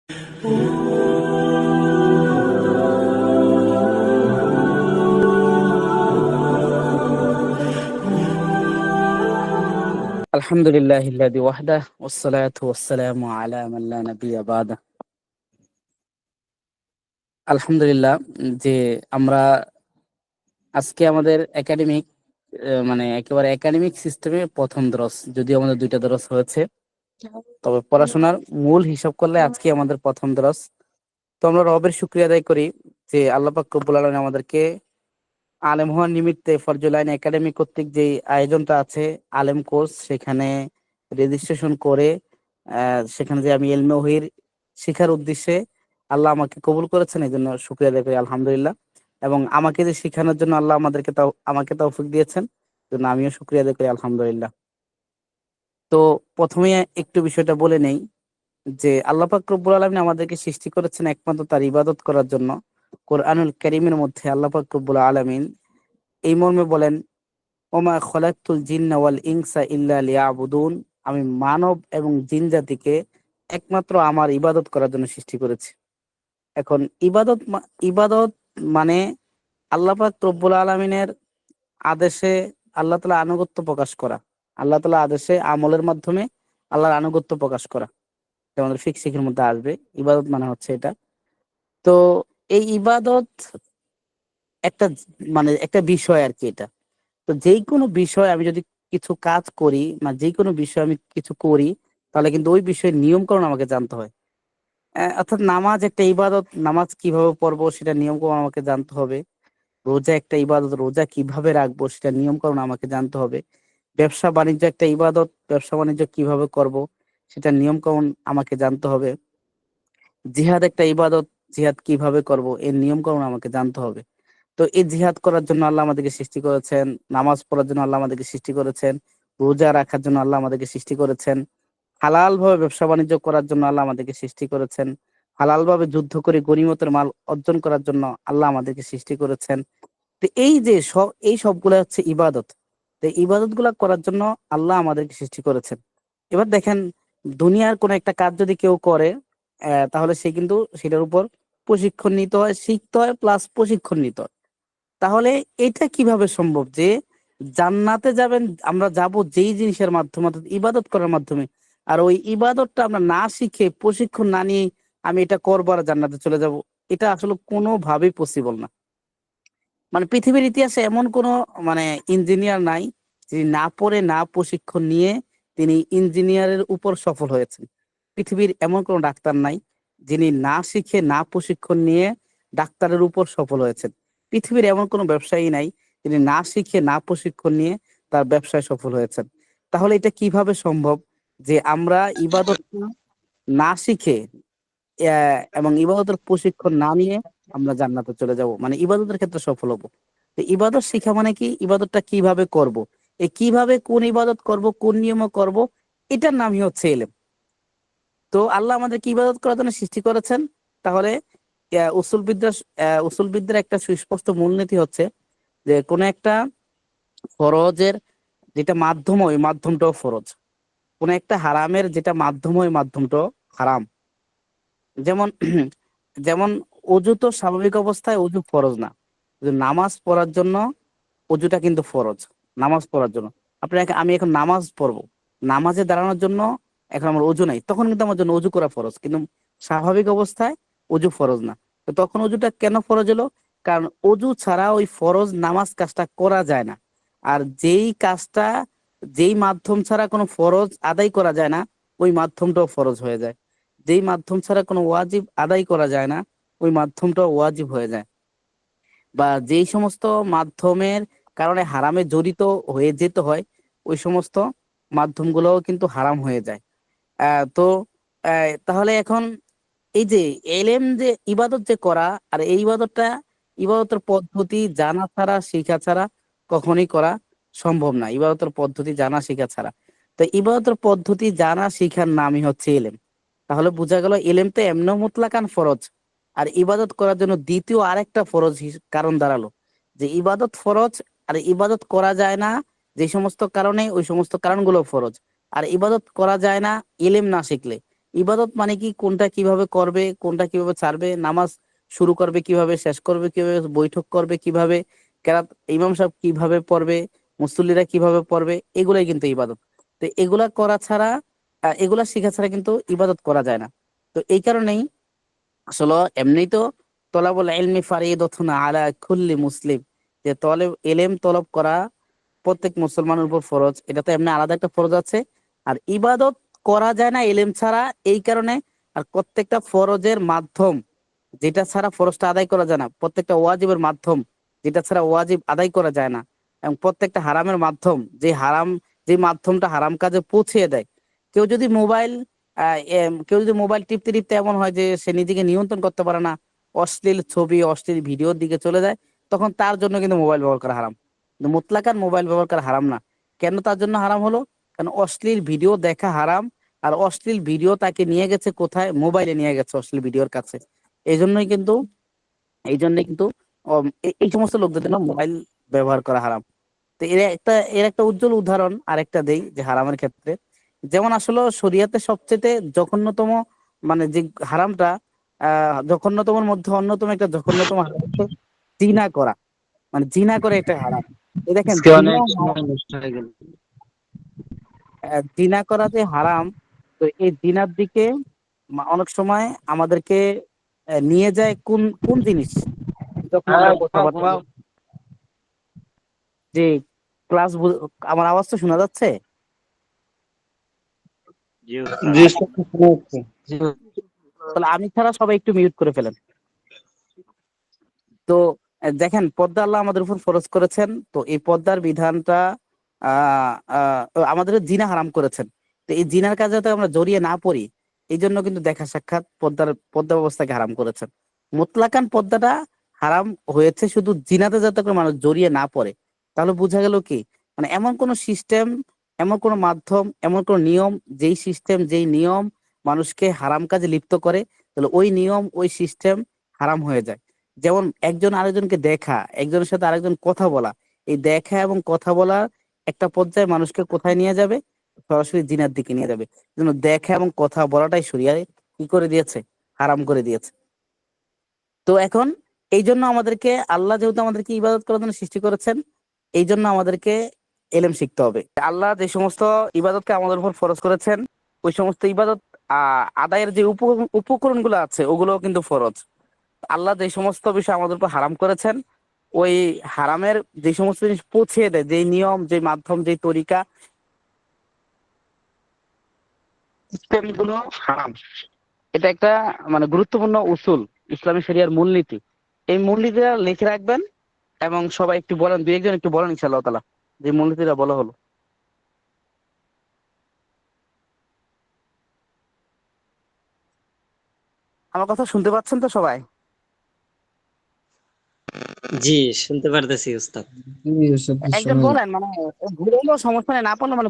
আলহামদুলিল্লাহিল্লাযী ওয়াহদাহু ওয়াসসালাতু ওয়াসসালামু আলা মান লা নাবিয়্যা বা'দাহ। আলহামদুলিল্লাহ, যে আমরা আজকে আমাদের একাডেমিক মানে একেবারে একাডেমিক সিস্টেমে প্রথম দরস, যদিও আমাদের দুইটা দরস হয়েছে, তবে পড়াশোনার মূল হিসাব করলে আজকে আমাদের প্রথম দরস। তো আমরা রবের শুকরিয়া আদায় করি যে আল্লাহ পাক রব্বুল আলামিন আমাদেরকে আলেম হওয়ার নিমিত্তে ফরজুল আইন একাডেমি কর্তৃক যে আয়োজনটা আছে, আলেম কোর্স, সেখানে রেজিস্ট্রেশন করে সেখানে যে আমি ইলমে ওহীর শিখার উদ্দেশ্যে আল্লাহ আমাকে কবুল করেছেন, এই জন্য শুকরিয়া আদায় করি আলহামদুলিল্লাহ। এবং আমাকে যে শিখানোর জন্য আল্লাহ আমাকে তৌফিক দিয়েছেন, জন্য আমিও শুকরিয়া আদায় করি আলহামদুলিল্লাহ। তো প্রথমে একটু বিষয়টা বলে নেই যে আল্লাহ পাক রব্বুল আলামিন আমাদেরকে সৃষ্টি করেছেন একমাত্র তার ইবাদত করার জন্য। কোরআনুল কারীমের মধ্যে আল্লাহ পাক রব্বুল আলামিন এই মর্মে বলেন, ওমা খলাকতুল জিন্না ওয়াল ইনসা ইল্লা লিয়াবুদুন, আমি মানব এবং জিন জাতিকে একমাত্র আমার ইবাদত করার জন্য সৃষ্টি করেছি। এখন ইবাদত মানে আল্লাহ পাক রব্বুল আলামিনের আদেশে আল্লাহ তাআলা আনুগত্য প্রকাশ করা, আল্লাহ তাআলা আদেশে আমলের মাধ্যমে আল্লাহর আনুগত্য প্রকাশ করা। যেমন আমাদের ফিকহ শিক্ষার মধ্যে আসবে, ইবাদত মানে হচ্ছে এটা। তো এই ইবাদত একটা মানে একটা বিষয় আর কি এটা। তো যেই কোনো বিষয় আমি যদি কিছু কাজ করি, মানে যেই কোনো বিষয় আমি কিছু করি, তাহলে কিন্তু ওই বিষয়ের নিয়ম কানুন আমাকে জানতে হয়। অর্থাৎ নামাজ একটা ইবাদত, নামাজ কিভাবে পড়বো সেটা নিয়ম কানুন আমাকে জানতে হবে। রোজা একটা ইবাদত, রোজা কিভাবে রাখবো সেটা নিয়ম কানুন আমাকে জানতে হবে। ব্যবসা বাণিজ্য একটা ইবাদত, ব্যবসা বাণিজ্য কিভাবে করব সেটা নিয়ম কানুন আমাকে জানতে হবে। জিহাদ একটা ইবাদত, জিহাদ কিভাবে করব এর নিয়ম কানুন আমাকে জানতে হবে। তো এই জিহাদ করার জন্য আল্লাহ আমাদেরকে সৃষ্টি করেছেন, নামাজ পড়ার জন্য আল্লাহ আমাদেরকে সৃষ্টি করেছেন, রোজা রাখার জন্য আল্লাহ আমাদেরকে সৃষ্টি করেছেন, হালাল ভাবে ব্যবসা বাণিজ্য করার জন্য আল্লাহ আমাদেরকে সৃষ্টি করেছেন, হালাল ভাবে যুদ্ধ করে গনিমতের মাল অর্জন করার জন্য আল্লাহ আমাদেরকে সৃষ্টি করেছেন। তো এই যে এই সবগুলা হচ্ছে ইবাদত। তো ইবাদত গুলা করার জন্য আল্লাহ আমাদেরকে সৃষ্টি করেছেন। এবার দেখেন, দুনিয়ার কোন একটা কাজ যদি কেউ করে, তাহলে সে কিন্তু সেটার উপর প্রশিক্ষণ নিতে হয়, শিখতে হয়, প্লাস প্রশিক্ষণ নিতে হয়। তাহলে এটা কিভাবে সম্ভব যে জান্নাতে যাবেন, আমরা যাব যেই জিনিসের মাধ্যমে, অর্থাৎ ইবাদত করার মাধ্যমে, আর ওই ইবাদতটা আমরা না শিখে, প্রশিক্ষণ না নিয়ে আমি এটা করবো আর জান্নাতে চলে যাব, এটা আসলে কোনোভাবেই পসিবল না। মানে পৃথিবীর ইতিহাসে এমন কোন মানে ইঞ্জিনিয়ার নাই যিনি না পড়ে না প্রশিক্ষণ নিয়ে তিনি ইঞ্জিনিয়ারের উপর সফল হয়েছেন। পৃথিবীর এমন কোন ডাক্তার নাই যিনি না শিখে না প্রশিক্ষণ নিয়ে ডাক্তারের উপর সফল হয়েছেন। পৃথিবীর এমন কোন ব্যবসায়ী নাই যিনি না শিখে না প্রশিক্ষণ নিয়ে তার ব্যবসায় সফল হয়েছেন। তাহলে এটা কিভাবে সম্ভব যে আমরা ইবাদত না শিখে এবং ইবাদতের প্রশিক্ষণ না নিয়ে আমরা জান্নাতে চলে যাব, মানে ইবাদতের ক্ষেত্রে সফল হব? তো ইবাদত শিখা মানে কি, ইবাদতটা কিভাবে করব, এই কিভাবে কোন ইবাদত করব, কোন নিয়মে করব, এটার নামই হচ্ছে ইলম। তো আল্লাহ আমাদেরকে ইবাদত করার জন্য সৃষ্টি করেছেন। তাহলে উসুল বিদ্যার একটা সুস্পষ্ট মূলনীতি হচ্ছে যে কোন একটা ফরজের যেটা মাধ্যম, ওই মাধ্যমটাও ফরজ। কোন একটা হারামের যেটা মাধ্যম, ওই মাধ্যমটাও হারাম। যেমন যেমন অজু তো স্বাভাবিক অবস্থায় অজু ফরজ না, কিন্তু নামাজ পড়ার জন্য অজুটা কিন্তু ফরজ। নামাজ পড়ার জন্য আমি এখন নামাজ পড়বো, নামাজে দাঁড়ানোর জন্য এখন আমার অজু নাই, তখন কিন্তু আমার জন্য অজু করা ফরজ, কিন্তু স্বাভাবিক অবস্থায় অজু ফরজ না। তো তখন অজুটা কেন ফরজ হলো? কারণ অজু ছাড়া ওই ফরজ নামাজ কাজটা করা যায় না। আর যেই কাজটা, যেই মাধ্যম ছাড়া কোনো ফরজ আদায় করা যায় না, ওই মাধ্যমটাও ফরজ হয়ে যায়। যেই মাধ্যম ছাড়া কোনো ওয়াজিব আদায় করা যায় না, ওই মাধ্যমটাও ওয়াজিব হয়ে যায়। বা যেই সমস্ত মাধ্যমের কারণে হারামে জড়িত হয়ে যেতে হয়, ওই সমস্ত মাধ্যমগুলোও কিন্তু হারাম হয়ে যায়। তো তাহলে এখন এই যে এলেম যে ইবাদত যে করা, আর এই ইবাদতের পদ্ধতি জানা ছাড়া, শিখা ছাড়া কখনোই করা সম্ভব না। ইবাদতের পদ্ধতি জানা শিখা ছাড়া, তো ইবাদতের পদ্ধতি জানা শিখার নামই হচ্ছে এলেম। তাহলে বোঝা গেল এলেম তো এমন মুতলাকান ফরজ, আর ইবাদত করার জন্য দ্বিতীয় আরেকটা ফরজ কারণ দাঁড়ালো, যে ইবাদত ফরজ আর ইবাদত করা যায় না যে সমস্ত কারণে, ওই সমস্ত কারণগুলো ফরজ। আর ইবাদত করা যায় না ইলেম না শিখলে, ইবাদত মানে কি, কোনটা কিভাবে করবে, কোনটা কিভাবে ছাড়বে, নামাজ শুরু করবে কিভাবে, শেষ করবে কিভাবে, বৈঠক করবে কিভাবে, কেরাত ইমাম সাহেব কিভাবে পড়বে, মুসল্লিরা কিভাবে পড়বে, এগুলাই কিন্তু ইবাদত। তো এগুলা করা ছাড়া, এগুলা শেখা ছাড়া কিন্তু ইবাদত করা যায় না। তো এই কারণেই আসলে এমনি তো তলাবুল ইলমি ফারিদাতুন আলা কুল্লি মুসলিম, যে এলেম তলব করা প্রত্যেক মুসলমানের উপর ফরজ, এটা তো এমনি আলাদা একটা ফরজ আছে। আর ইবাদত করা যায় না এলেম ছাড়া, এই কারণে। আর প্রত্যেকটা ফরজের মাধ্যম, যেটা ছাড়া ফরজটা আদায় করা যায় না, প্রত্যেকটা ওয়াজিবের মাধ্যম, যেটা ছাড়া ওয়াজিব আদায় করা যায় না, এবং প্রত্যেকটা হারামের মাধ্যম, যে মাধ্যমটা হারাম কাজে পৌঁছিয়ে দেয়। কেউ যদি মোবাইল কেউ যদি মোবাইল টিপতে টিপতে এমন হয় যে সে নিজেকে নিয়ন্ত্রণ করতে পারে না, অশ্লীল ছবি, অশ্লীল ভিডিওর দিকে চলে যায়, তখন তার জন্য কিন্তু মোবাইল ব্যবহার করা হারাম। কিন্তু মুতলাকান মোবাইল ব্যবহার করা হারাম না। কেন তার জন্য হারাম হলো? কারণ অশ্লীল ভিডিও দেখা হারাম। আর অশ্লীল ভিডিও তাকে নিয়ে গেছে কোথায়? মোবাইলে নিয়ে গেছে, অশ্লীল ভিডিওর কাছে। এই জন্যই কিন্তু এই জন্যই কিন্তু এই সমস্ত লোকদের জন্য মোবাইল ব্যবহার করা হারাম। তো এর একটা উজ্জ্বল উদাহরণ আরেকটা দেই যে হারামের ক্ষেত্রে, যেমন আসলে শরীয়তে সবচেয়ে জঘন্যতম, মানে যে হারামটা, জঘন্যতমের মধ্যে অন্যতম একটা জঘন্যতম হারাম হচ্ছে জিনা করা। মানে জিনা করে একটা হারাম। এই দেখেন, আজকে অনেক সময় নষ্ট হয়ে গেল। জিনা করা যে হারাম, তো এই জিনার দিকে অনেক সময় আমাদেরকে নিয়ে যায় কোন কোন জিনিস, যখন হ্যাঁ, আমরা ঘুমাও কথাবার্তা ঘুমাও। বলি যে ক্লাস, আমার আওয়াজ তো শোনা যাচ্ছে? জি উস্তাদ। জি উস্তাদ, শোনা যাচ্ছে। জি। তাহলে আমি ছাড়া সবাই একটু মিউট করে ফেলেন। তো দেখেন, পর্দা আল্লাহ আমাদের উপর ফরজ করেছেন, তো এই পর্দার বিধানটা আমাদের জিনা হারাম করেছেন। তো এই জিনার কাজে যাতে আমরা জড়িয়ে না পড়ি, এই জন্য কিন্তু দেখা সাক্ষাৎ পর্দা ব্যবস্থাকে হারাম করেছেন। মুতলাকান পর্দাটা হারাম হয়েছে শুধু জিনাতে যাতে করে মানুষ জড়িয়ে না পড়ে। তাহলে বোঝা গেল কি, মানে এমন কোন সিস্টেম, এমন কোন মাধ্যম, এমন কোন নিয়ম, যেই সিস্টেম যেই নিয়ম মানুষকে হারাম কাজে লিপ্ত করে, তাহলে ওই নিয়ম ওই সিস্টেম হারাম হয়ে যায়। যেমন একজন আরেকজনকে দেখা, একজনের সাথে আরেকজন কথা বলা, এই দেখা এবং কথা বলা একটা পর্যায়ে মানুষকে কোথায় নিয়ে যাবে? সরাসরি জিনার দিকে নিয়ে যাবে। জন্য দেখা এবং কথা বলাটাই শরিয়ায় কি করে দিয়েছে? হারাম করে দিয়েছে। তো এখন এই জন্য আমাদেরকে আল্লাহ যেহেতু আমাদেরকে ইবাদত করার জন্য সৃষ্টি করেছেন, এই জন্য আমাদেরকে এলেম শিখতে হবে। আল্লাহ যে সমস্ত ইবাদতকে আমাদের উপর ফরজ করেছেন, ওই সমস্ত ইবাদত আদায়ের যে উপকরণ গুলো আছে, ওগুলো কিন্তু ফরজ। আল্লাহ যে সমস্ত বিষয় আমাদের উপর হারাম করেছেন, ওই হারামের যে সমস্ত জিনিস পৌঁছিয়ে দেয়, যে নিয়ম, যে মাধ্যম, যে তরিকা, সিস্টেম গুলো হারাম। এটা একটা মানে গুরুত্বপূর্ণ উসুল, ইসলামী শরিয়ার মূলনীতি। এই মূলনীতিটা লিখে রাখবেন, এবং সবাই একটু বলেন, দুই একজন একটু বলেন ইনশাআল্লাহ তাআলা, যে মূলনীতিটা বলা হলো। আমার কথা শুনতে পাচ্ছেন তো সবাই? জি, শুনতে পারতেছি উস্তাদ। জি উস্তাদ, একজন শোনা যায়। বলেন, মানে ভুলে গেলেও সমস্যা নেই, না পারলে মানে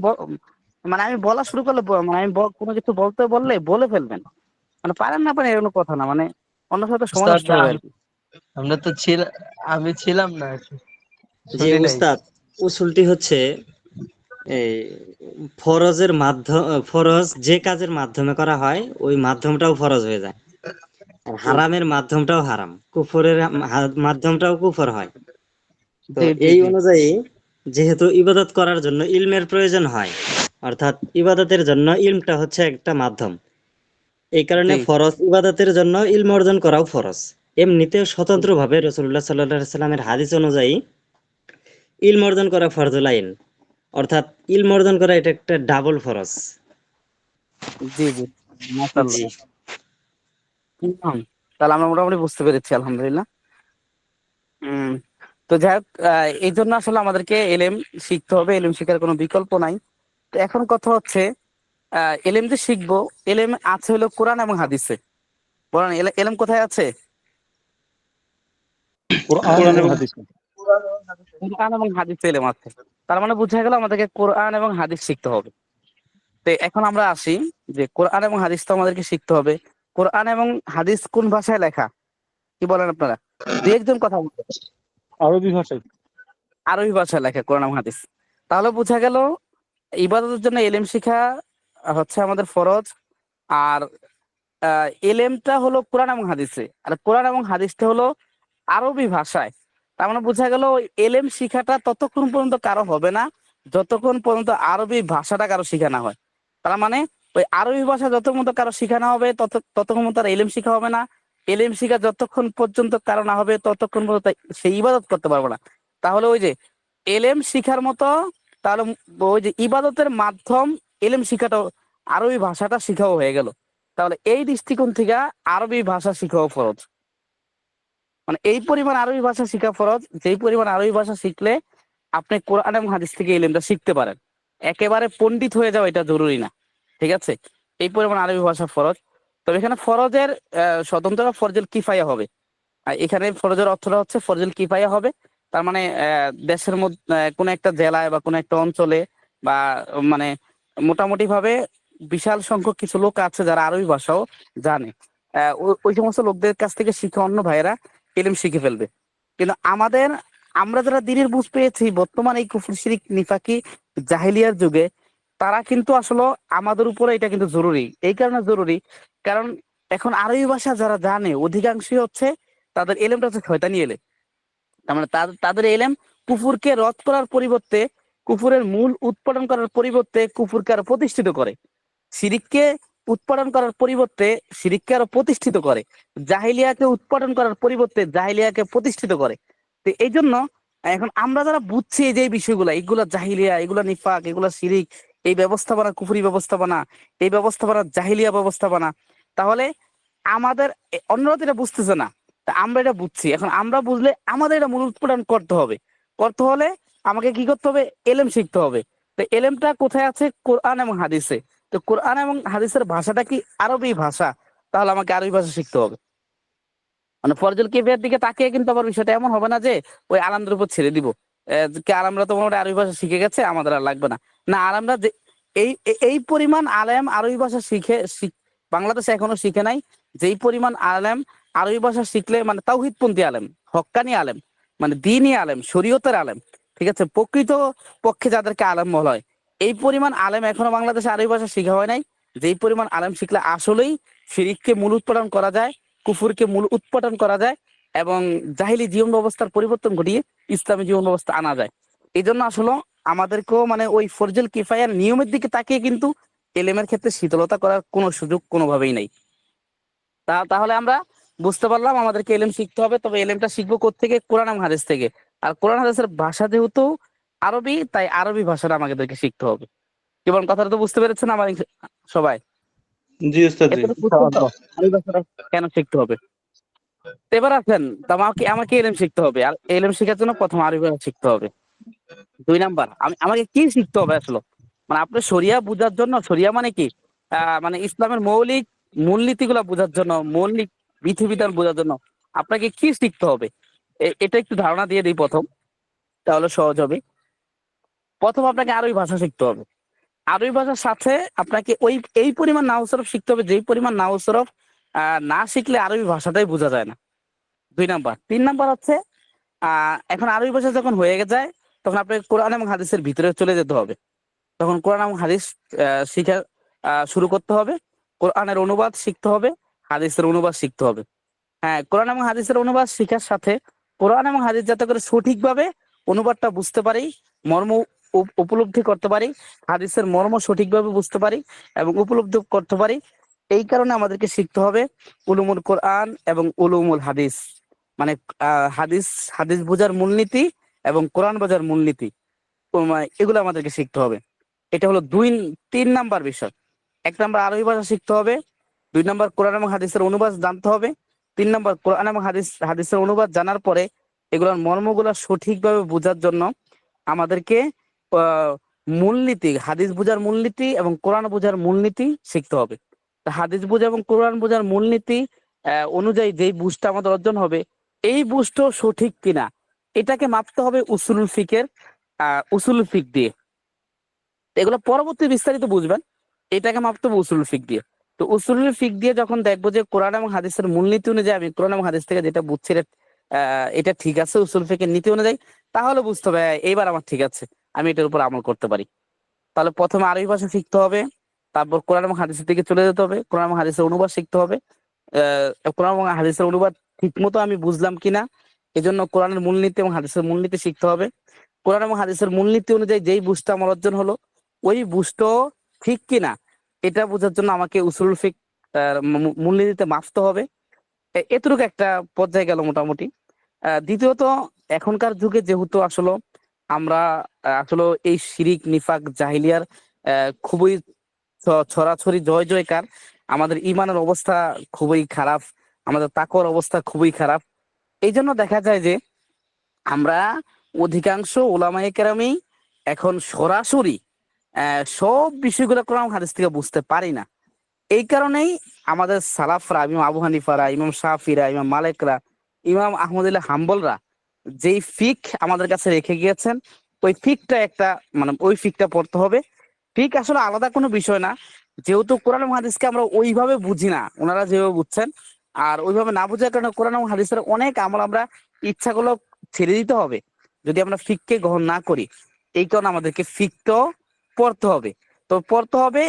মানে আমি বলা শুরু করলে মানে আমি কোনো কিছু বললে বলে ফেলবেন। মানে পারেন না পারেন এর কোনো কথা না, মানে অন্য সাথে সময় উস্তাদ, নষ্ট হবে আর কি। আমরা তো ছিলাম, আমি ছিলাম না, জি শুনি নাই। উস্তাদ, উসুলটি হচ্ছে এই ফরজ যে কাজের মাধ্যমে করা হয় ওই মাধ্যমটাও ফরজ হয়ে যায়, আর জি হারামের মাধ্যমটাও হারাম, কুফরের মাধ্যমটাও কুফর হয়। তো জি জি এই জি অনুযায়ী যেহেতু ইবাদত করার জন্য ইলমের প্রয়োজন হয়, অর্থাৎ ইবাদতের জন্য ইলমটা হচ্ছে একটা মাধ্যম, এই কারণে জি ফরজ ইবাদতের জন্য ইলম অর্জন করাও ফরজ। এমনিতে স্বতন্ত্রভাবে রাসূলুল্লাহ সাল্লাল্লাহু আলাইহি সাল্লামের হাদিস অনুযায়ী ইলম অর্জন করা ফরজুল আইন, অর্থাৎ ইলম অর্জন করা এটা একটা ডাবল ফরজ। জি জি মাশাআল্লাহ। জি হুম, তাহলে আমরা মোটামুটি বুঝতে পেরেছি আলহামদুলিল্লাহ। উম তো যাই হোক, এই জন্য আসলে আমাদেরকে এলেম শিখতে হবে, এলেম শেখার কোনো বিকল্প নাই। তো এখন কথা হচ্ছে, এলেম যে শিখবো, এলেম আছে হলো কোরআন এবং হাদিসে। বলেন, এলেম কোথায় আছে? কোরআন কোরআন এবং এবং হাদিস। কোরআন এবং হাদিসে এলেম আছে। তার মানে বোঝা গেল আমাদেরকে কোরআন এবং হাদিস শিখতে হবে। তো এখন আমরা আসি যে কোরআন এবং হাদিস তো আমাদেরকে শিখতে হবে। কোরআন এবং হাদিস কোন ভাষায় লেখা, কি বলেন আপনারা? দুই একজন কথা বলবেন। আরবি ভাষায়। আরবি ভাষায় লেখা কোরআন এবং হাদিস। তাহলে বোঝা গেল ইবাদতের জন্য এলেম শিখা হচ্ছে আমাদের ফরজ। আর এলেমটা হলো কোরআন এবং হাদিসে, আর কোরআন এবং হাদিসটা হলো আরবি ভাষায়। তার মানে বোঝা গেল ওই এলেম শিখাটা ততক্ষণ পর্যন্ত কারো হবে না যতক্ষণ পর্যন্ত আরবি ভাষাটা কারো শেখানো হয়। তার মানে ওই আরবি ভাষা যতক্ষণ পর্যন্ত কারো শেখানো হবে ততক্ষণ পর্যন্ত তার এলেম শিখা হবে না। এলেম শিখা যতক্ষণ পর্যন্ত কারো না হবে ততক্ষণ পর্যন্ত সে ইবাদত করতে পারবে না। তাহলে ওই যে এলেম শিখার মতো, তাহলে ওই যে ইবাদতের মাধ্যম এলেম শিখাটাও, আরবি ভাষাটা শিখাও হয়ে গেল। তাহলে এই দৃষ্টিকোণ থেকে আরবি ভাষা শিখাও ফরজ। মানে এই পরিমাণ আরবি ভাষা শিখা ফরজ, যেই পরিমাণ আরবি ভাষা শিখলে আপনি কোরআন এবং হাদিস থেকে ইলমটা শিখতে পারেন। একেবারে পণ্ডিত হয়ে যাওয়া এটা জরুরি না, ঠিক আছে? এই পরিমাণ আরবি ভাষা ফরজ। তবে এখানে ফরজের স্বতন্ত্র ফরজুল কিফায়া হবে। আর এখানে ফরজের অর্থটা হচ্ছে ফরজুল কিফায়া হবে। তার মানে দেশের মধ্যে কোনো একটা জেলায় বা কোনো একটা অঞ্চলে বা মানে মোটামুটি ভাবে বিশাল সংখ্যক কিছু লোক আছে যারা আরবি ভাষাও জানে। ওই সমস্ত লোকদের কাছ থেকে শিখে অন্য ভাইয়েরা ইলম শিখে ফেলবে। কিন্তু আমরা যারা দ্বীনের বুঝ পেয়েছি বর্তমান এই কুফর শিরিক নিফাকি জাহিলিয়ার যুগে, তারা কিন্তু আসলে আমাদের উপরে এটা কিন্তু জরুরি। এই কারণে জরুরি, কারণ এখন আরবি ভাষা যারা জানে অধিকাংশই হচ্ছে তাদের এলেমটা হচ্ছে শয়তানি এলেম। তার মানে তাদের এলেম কুফুরকে রদ করার পরিবর্তে, কুফুরের মূল উৎপাদন করার পরিবর্তে কুফুরকে আরো প্রতিষ্ঠিত করে, শিরিককে উৎপাদন করার পরিবর্তে শিরিককে আরো প্রতিষ্ঠিত করে, জাহিলিয়াকে উৎপাদন করার পরিবর্তে জাহিলিয়াকে প্রতিষ্ঠিত করে। তো এই জন্য এখন আমরা যারা বুঝছি এই যে এই বিষয়গুলা, এগুলা জাহিলিয়া, এগুলা নিফাক, এগুলা শিরিক, এই ব্যবস্থাপনা কুফরি ব্যবস্থাপনা, এই ব্যবস্থাপনা জাহিলিয়া ব্যবস্থাপনা, তাহলে আমাদের অন্যরা তো এটা বুঝতেছে না, তা আমরা এটা বুঝছি। এখন আমরা বুঝলে আমাদের এটা মূল উৎপাদন করতে হবে। করতে হলে আমাকে কি করতে হবে? এলেম শিখতে হবে। তো এলেমটা কোথায় আছে? কোরআন এবং হাদিসে। তো কোরআন এবং হাদিসের ভাষাটা কি আরবি ভাষা, তাহলে আমাকে আরবি ভাষা শিখতে হবে। মানে ফরজুল কিফায়ার দিকে তাকিয়ে কিন্তু আবার বিষয়টা এমন হবে না যে ওই আলেমদের উপর ছেড়ে দিব, কি আলেমরা তো মোটামুটি আরবি ভাষা শিখে গেছে, আমাদের আর লাগবে না। না, আলেমরা যে এই পরিমাণ আলেম আরবি ভাষা বাংলাদেশে এখনো শিখে নাই, যেই পরিমাণ আলেম আরবি ভাষা শিখলে মানে তাওহীদপন্থী আলেম, হক্কানি আলেম, মানে দ্বীনি আলেম, শরীয়তের আলেম, ঠিক আছে, প্রকৃত পক্ষে যাদেরকে আলেম বলা হয়, এই পরিমাণ আলেম এখনো বাংলাদেশে আরবি ভাষা শিখা হয় নাই। যেই পরিমাণ আলেম শিখলে আসলেই শিরিককে মূল উৎপাদন করা যায়, কুফুরকে মূল উৎপাদন করা যায় এবং জাহিলি জীবন ব্যবস্থার পরিবর্তন ঘটিয়ে ইসলামী জীবন ব্যবস্থা আনা যায়। এই জন্য আসলে আমাদেরকেও মানে ওই ফরজুল কিফায়ার নিয়মের দিকে তাকিয়ে কিন্তু এলেমের ক্ষেত্রে শীতলতা করার কোনো সুযোগ কোনোভাবেই নেই। তাহলে আমরা বুঝতে পারলাম আমাদেরকে এলেম শিখতে হবে। তবে এলেমটা শিখবো কোত্থেকে? কোরআন এবং হাদিস থেকে। আর কোরআন হাদিসের ভাষা যেহেতু আরবি, তাই আরবি ভাষাটা আমাদেরকে শিখতে হবে। কেবল কথাটা তো বুঝতে পেরেছেন আমার সবাই? জি ওস্তাদ জি। এতটুকু বুঝছেন তো আরবি ভাষাটা কেন শিখতে হবে? তো এবার আসেন, তো আমাকে আমাকে এলেম শিখতে হবে, আর এলেম শেখার জন্য প্রথম আরবি ভাষা শিখতে হবে। 2 নাম্বার, আমাকে কি শিখতে হবে আসলে? মানে আপনি শরিয়া বোঝার জন্য, শরিয়া মানে কি? মানে ইসলামের মৌলিক মূলনীতিগুলো বোঝার জন্য, মৌলিক বিধিবিধান বোঝার জন্য আপনাকে কি শিখতে হবে? এটা একটু ধারণা দিয়ে দিই প্রথম, তাহলে সহজ হবে। প্রথম আপনাকে আরবি ভাষা শিখতে হবে। আরবি ভাষার সাথে আপনাকে এই পরিমাণ নাহু সরফ শিখতে হবে, যেই পরিমাণ নাহু সরফ না শিখলে আরবি ভাষাটাই বোঝা যায় না। 2 নাম্বার। 3 নাম্বার হচ্ছে এখন আরবি ভাষা যখন হয়ে যায়, তখন আপনাকে কোরআন এবং হাদিসের ভিতরে চলে যেতে হবে। তখন কোরআন এবং হাদিস শিখা শুরু করতে হবে। কোরআনের অনুবাদ শিখতে হবে, হাদিসের অনুবাদ শিখতে হবে। হ্যাঁ, কোরআন এবং হাদিসের অনুবাদ শিখার সাথে কোরআন এবং হাদিস যাতে করে সঠিকভাবে অনুবাদটা বুঝতে পারি, মর্ম উপলব্ধি করতে পারি, হাদিসের মর্ম সঠিকভাবে বুঝতে পারি এবং উপলব্ধি করতে পারি, এই কারণে আমাদেরকে শিখতে হবে উলুমুল কোরআন এবং উলুমুল হাদিস। মানে হাদিস হাদিস বোঝার মূলনীতি এবং কোরআন বোঝার মূলনীতি, এগুলো আমাদেরকে শিখতে হবে। এটা হলো 3 নাম্বার বিষয়। 1 নাম্বার আরবি ভাষা শিখতে হবে, 2 নাম্বার কোরআন এবং হাদিসের অনুবাদ জানতে হবে, 3 নাম্বার কোরআন এবং হাদিসের অনুবাদ জানার পরে এগুলোর মর্মগুলো সঠিকভাবে বোঝার জন্য আমাদেরকে আহ মূলনীতি, হাদিস বোঝার মূলনীতি এবং কোরআন বোঝার মূলনীতি শিখতে হবে। তা হাদিস বোঝা এবং কোরআন বোঝার মূলনীতি অনুযায়ী যেই বুঝটা আমাদের অর্জন হবে, এই বুঝটাও সঠিক কিনা এটাকে মাপতে হবে উসুলুল ফিকের উসুলুল ফিক দিয়ে। এগুলো পরবর্তী বিস্তারিত বুঝবেন, এটাকে মাপতে হবে উসুলুল ফিক দিয়ে। তো উসুলুল ফিক দিয়ে যখন দেখবো যে কোরআন এবং হাদিসের মূলনীতি অনুযায়ী আমি কোরআন এবং হাদিস থেকে যেটা বুঝছি এটা ঠিক আছে উসুল ফিকের নীতি অনুযায়ী, তাহলে বুঝতে হবে এইবার আমার ঠিক আছে, আমি এটার উপর আমল করতে পারি। তাহলে প্রথমে আরবি ভাষা শিখতে হবে, তারপর কোরআন এবং হাদিসের দিকে চলে যেতে হবে, কোরআন এবং হাদিসের অনুবাদ শিখতে হবে। কোরআন এবং হাদিসের অনুবাদ ঠিক মতো আমি বুঝলাম কিনা, এজন্য কোরআনের মূলনীতি এবং হাদিসের মূলনীতি শিখতে হবে। কোরআন এবং হাদিসের মূলনীতি অনুযায়ী যেই বুঝটা আমার অর্জন হলো, ওই বুঝটাও ঠিক কিনা এটা বোঝার জন্য আমাকে উসুলুল ফিক মূলনীতিতে মাপতে হবে। এতটুকু একটা পর্যায়ে গেল মোটামুটি। দ্বিতীয়ত, এখনকার যুগে যেহেতু আসলে আমরা আসলে এই শিরিক নিফাক জাহিলিয়ার খুবই ছড়াছড়ি জয় জয়কার, আমাদের ইমানের অবস্থা খুবই খারাপ, আমাদের তাকওয়ার অবস্থা খুবই খারাপ। এই জন্য দেখা যায় যে আমরা অধিকাংশ ওলামায়ে কেরামই এখন সরাসরি সব বিষয়গুলো কোরআন হাদিস থেকে বুঝতে পারি না। এই কারণেই আমাদের সালাফরা, ইমাম আবু হানিফারা, ইমাম শাফিরা, ইমাম মালিকরা, ইমাম আহমদুল্লাহ হাম্বলরা যেই ফিক আমাদের কাছে রেখে গিয়েছেন, ওই ফিকটা একটা মানে ওই ফিকটা পড়তে হবে। ফিক আসলে আলাদা কোনো বিষয় না, যেহেতু কোরআন এবং হাদিসকে আমরা ওইভাবে বুঝি না, ওনারা যেভাবে বুঝছেন, আর ওইভাবে না বুঝার কারণে কোরআন এবং হাদিসের অনেক আমল আমরা ইচ্ছাগুলো ছেড়ে দিতে হবে যদি আমরা ফিককে গ্রহণ না করি। এই কারণে আমাদেরকে ফিকটাও পড়তে হবে। তো পড়তে হবে,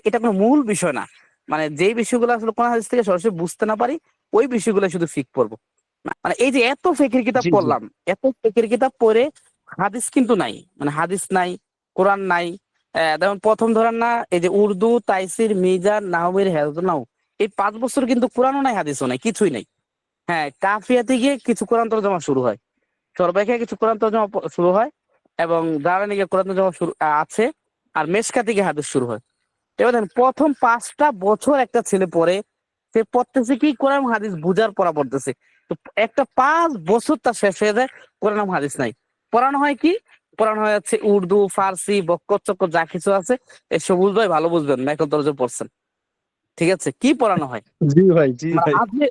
এটা কোনো মূল বিষয় না, মানে যেই বিষয়গুলো আসলে কোরআন হাদিস থেকে সরাসরি বুঝতে না পারি, ওই বিষয়গুলো শুধু ফিক পড়বো না। মানে এই যে এত ফিকের কিতাব জি জি পড়লাম, এত ফিকের কিতাব পড়ে হাদিস কিন্তু নাই, মানে হাদিস নাই, কোরআন নাই। যেমন প্রথম ধরেন না, এই যে উর্দু, তাইসির, মিজান, নাহবির, হেফজ এই 5 বছর কিন্তু কোরআনও নাই, হাদিসও নাই, কিছুই নাই। হ্যাঁ, কাফিয়াতে গিয়ে কিছু কোরআন তরজমা শুরু হয়, সরবাইকে কিছু কোরআন তরজমা শুরু হয়, এবং দারানি গিয়ে কোরআন তরজমা শুরু আছে, আর মেশকাতে গিয়ে হাদিস শুরু হয়। এবার দেখেন, প্রথম 5টা বছর একটা ছেলে পড়ে, সে পড়তেছে কি কোরআন এবং হাদিস বুঝার পড়া পড়তেছে। তো একটা 5 বছর তার শেষ হয়ে যায়, কোরআন এবং হাদিস নাই। পড়ানো হয় কি? পড়ানো হয় হচ্ছে উর্দু, ফার্সি, বক্কর চক্কর যা কিছু আছে, এসব বুঝবে, ভালো বুঝবেন, মাইকেল দরজা পড়ছেন, ঠিক আছে? কি পড়ানো হয়? জি ভাই, জি মানে ভাই। আজে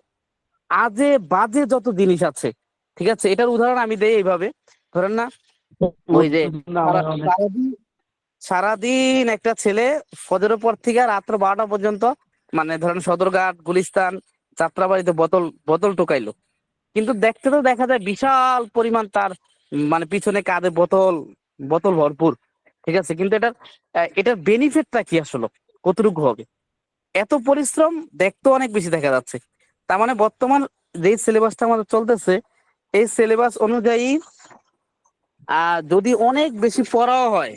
আজে বাজে যত জিনিস আছে, ঠিক আছে? এটার উদাহরণ আমি দেই এইভাবে। ধরেন না, ওই যে সারাদিন সারাদিন একটা ছেলে ফজরের পর থেকে রাত্র 12টা পর্যন্ত, মানে ধরেন সদরঘাট, গুলিস্তান, যাত্রাবাড়িতে বোতল বোতল টোকাইলো, কিন্তু দেখতে তো দেখা যায় বিশাল পরিমাণ তার মানে পিছনে কাঁধে বোতল বোতল ভরপুর, ঠিক আছে? কিন্তু এটার বেনিফিটটা কি আসলে, কতটুকু হবে? এত পরিশ্রম দেখতে অনেক বেশি দেখা যাচ্ছে। তার মানে বর্তমান যে সিলেবাসটা আমাদের চলতেছে, এই সিলেবাস অনুযায়ী যদি অনেক বেশি পড়াও হয়,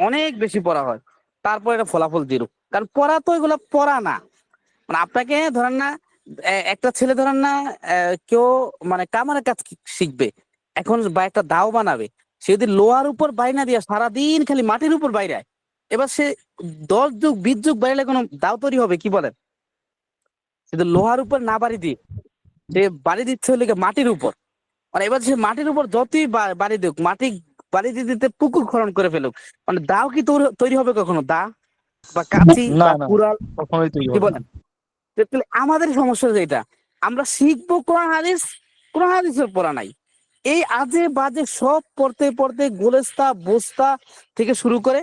অনেক বেশি পড়া হয়, তারপর এটা ফলাফল জিরো। কারণ পড়া তো এগুলো পড়া না। মানে আপনাকে ধরেন না, একটা ছেলে ধরেন না, কেউ মানে কামারের কাজ শিখবে এখন, বা একটা দাও বানাবে, সে যদি লোহার উপর বাইনা দিয়া সারাদিন খালি মাটির উপর বাইরায়, এবার সে 10 যুগ 20 যুগ বাইরে কোনো দাও তৈরি হবে কি বলেন? কিন্তু লোহার উপর না বাড়ি দিয়ে সে বাড়ি দিচ্ছে হলে গিয়ে মাটির উপর। মানে এবার সে মাটির উপর যতই বাড়ি দিক, মাটি বাড়ি দিতে দিতে পুকুর খনন করে ফেলুক, মানে দাও কি তৈরি হবে কখনো? দা বা কাঁচি না বা না, কুড়াল, কখনোই তৈরি কি হবে না। বলেন? তাহলে আমাদের সমস্যা যেটা, আমরা শিখবো কোরআন হাদিস, কোরআন হাদিসের পড়া নাই। এই আজে বাজে সব পড়তে পড়তে গোলেস্তা বস্তা থেকে শুরু করে